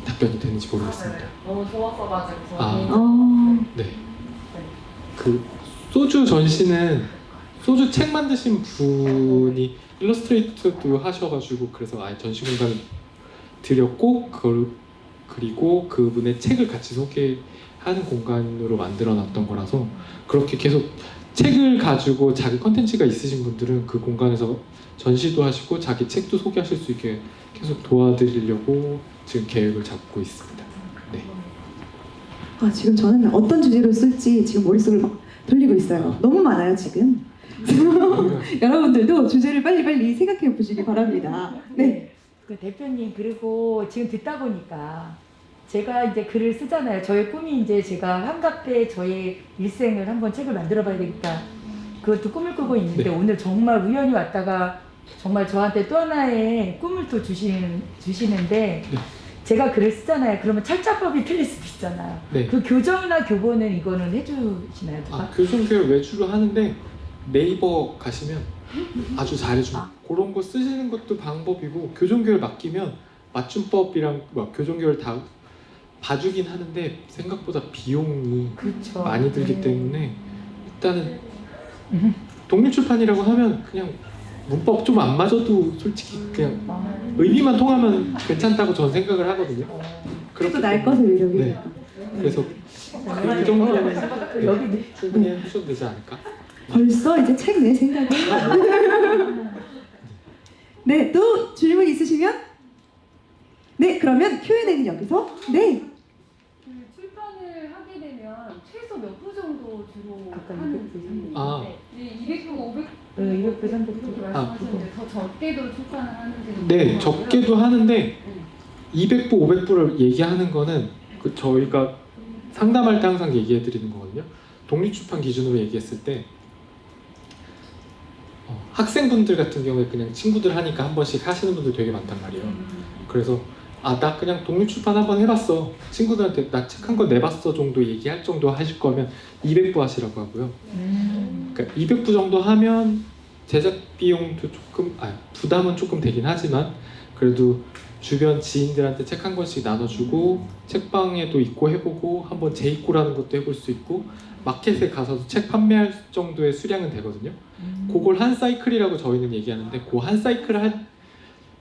답변이 되는지 모르겠습니다. 너무 좋았어가지고 네. 그 소주 전시는 소주 책 만드신 분이 일러스트레이터도 하셔가지고 그래서 아예 전시 공간을 드렸고 그리고 그분의 책을 같이 소개하는 공간으로 만들어놨던 거라서 그렇게 계속 책을 가지고 자기 컨텐츠가 있으신 분들은 그 공간에서 전시도 하시고 자기 책도 소개하실 수 있게 계속 도와드리려고 지금 계획을 잡고 있습니다. 네. 지금 저는 어떤 주제로 쓸지 지금 머릿속을 막 돌리고 있어요. 너무 많아요 지금. 여러분들도 주제를 빨리빨리 생각해 보시기 바랍니다. 네. 그 대표님, 그리고 지금 듣다 보니까 제가 이제 글을 쓰잖아요. 저의 꿈이 이제 제가 한갑에 저의 일생을 한번 책을 만들어 봐야 되겠다. 그것도 꿈을 꾸고 있는데 네. 오늘 정말 우연히 왔다가 정말 저한테 또 하나의 꿈을 또 주시는데 네. 제가 글을 쓰잖아요. 그러면 철자법이 틀릴 수도 있잖아요. 네. 그 교정이나 교본은 이거는 해주시나요? 누가? 교정교육 외주로 하는데 네이버 가시면 아주 잘해줍니다. 그런 거 쓰시는 것도 방법이고, 교정교육 맡기면 맞춤법이랑 교정교육 다 봐주긴 하는데 생각보다 비용이 그렇죠. 많이 들기 네. 때문에 일단은 독립출판이라고 하면 그냥 문법 좀 안 맞아도 솔직히 그냥 의미만 통하면 괜찮다고 저는 생각을 하거든요. 그래도 날 것을 위력이 네. 그래서 그 정도는 여기 충분히 해주셔도 되지 않을까? 벌써 이제 책 낼 생각을. 네, 또 질문 있으시면? 네, 그러면 Q&A는 여기서. 네. 그 출판을 하게 되면 최소 몇 부 정도 주로 아까 하는지. 200부, 아. 네, 200부, 500부 200부, 300부. 말씀하셨는데 더 적게도 출판을 하는지. 네, 적게도 하는데 200부, 500부를 얘기하는 거는 그 저희가 상담할 때 항상 얘기해 드리는 거거든요. 독립출판 기준으로 얘기했을 때 학생분들 같은 경우에 그냥 친구들 하니까 한 번씩 하시는 분들 되게 많단 말이에요. 그래서 나 그냥 독립출판 한번 해봤어. 친구들한테 나 책 한 권 내봤어 정도 얘기할 정도 하실 거면 200부 하시라고 하고요. 그러니까 200부 정도 하면 제작 비용도 조금 부담은 조금 되긴 하지만 그래도 주변 지인들한테 책 한 권씩 나눠주고 책방에도 입고 해보고 한번 재입고라는 것도 해볼 수 있고 마켓에 가서도 책 판매할 정도의 수량은 되거든요. 그걸 한 사이클이라고 저희는 얘기하는데 그 한 사이클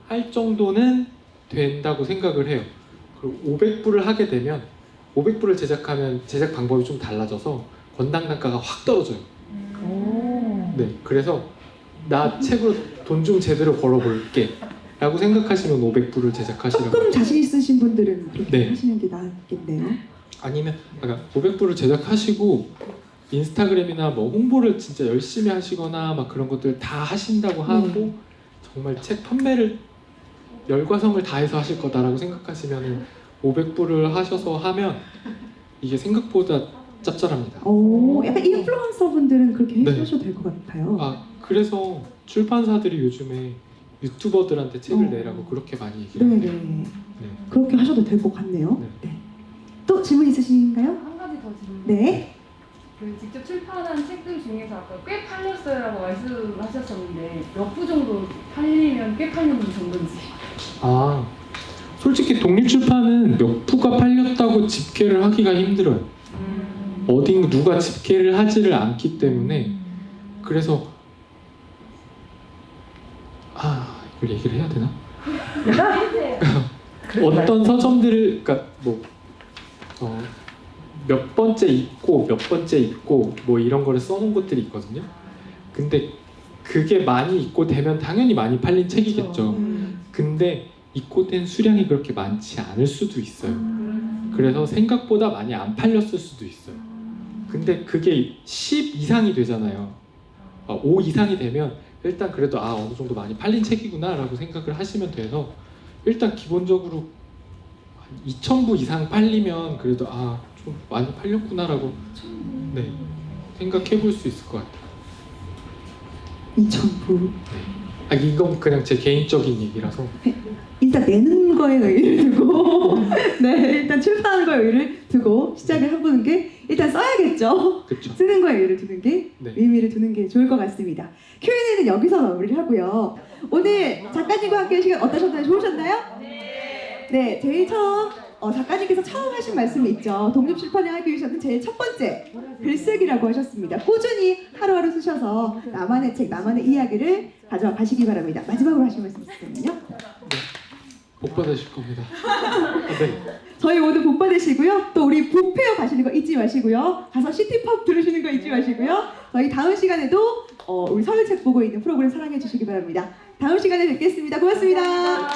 할 정도는 된다고 생각을 해요. 그리고 500부를 하게 되면 500부를 제작하면 제작 방법이 좀 달라져서 권당 단가가 확 떨어져요. 네, 그래서 나 책으로 돈 좀 제대로 벌어볼게 라고 생각하시면 500부를 제작하시라고. 조금 자신 있으신 분들은 그렇게 네. 하시는 게 낫겠네요. 아니면 500부를 제작하시고 인스타그램이나 뭐 홍보를 진짜 열심히 하시거나 막 그런 것들 다 하신다고 하고 정말 책 판매를 열과성을 다해서 하실 거다라고 생각하시면 500부를 하셔서 하면 이게 생각보다 짭짤합니다. 오, 약간 인플루언서 분들은 그렇게 네. 해주셔도 될 것 같아요. 그래서 출판사들이 요즘에 유튜버들한테 책을 내라고 그렇게 많이 얘기를 해요. 네네. 네. 그렇게 하셔도 될 것 같네요. 네. 네. 또 질문 있으신가요? 한 가지 더 질문. 네. 그 직접 출판한 책들 중에서 아까 꽤 팔렸어요라고 말씀하셨었는데 몇 부 정도 팔리면 꽤 팔리는 정도인지. 솔직히 독립출판은 몇 부가 팔렸다고 집계를 하기가 힘들어요. 어디 누가 집계를 하지를 않기 때문에 그래서 이걸 얘기를 해야 되나? 어떤 서점들을 그러니까 몇 번째 읽고 몇 번째 읽고 뭐 이런 거를 써놓은 것들이 있거든요. 근데 그게 많이 입고되면 당연히 많이 팔린 책이겠죠. 근데 입고된 수량이 그렇게 많지 않을 수도 있어요. 그래서 생각보다 많이 안 팔렸을 수도 있어요. 근데 그게 10 이상이 되잖아요. 5 이상이 되면 일단 그래도 어느 정도 많이 팔린 책이구나 라고 생각을 하시면 돼서 일단 기본적으로 2,000부 이상 팔리면 그래도 좀 많이 팔렸구나 라고 생각해 볼 수 있을 것 같아요. 2,000부. 이건 그냥 제 개인적인 얘기라서 일단 내는 거에 의의를 두고 네, 일단 출판하는 거에 의의를 두고 시작을 해보는 게 일단 써야겠죠. 그쵸. 쓰는 거에 의의를 두는 게 네. 의미를 두는 게 좋을 것 같습니다. Q&A는 여기서 마무리를 하고요. 오늘 작가님과 함께 시간 어떠셨나요? 좋으셨나요? 네, 제일 처음 작가님께서 처음 하신 말씀이 있죠. 독립출판을 하기 위해서는 제일 첫 번째 글쓰기라고 하셨습니다. 꾸준히 하루하루 쓰셔서 나만의 책, 나만의 이야기를 가져와 가시기 바랍니다. 마지막으로 하실 말씀 있으시면요. 복 받으실 겁니다. 저희 모두 복 받으시고요. 또 우리 북페어 가시는 거 잊지 마시고요. 가서 시티팝 들으시는 거 잊지 마시고요. 저희 다음 시간에도 우리 서울책 보고 있는 프로그램 사랑해 주시기 바랍니다. 다음 시간에 뵙겠습니다. 고맙습니다.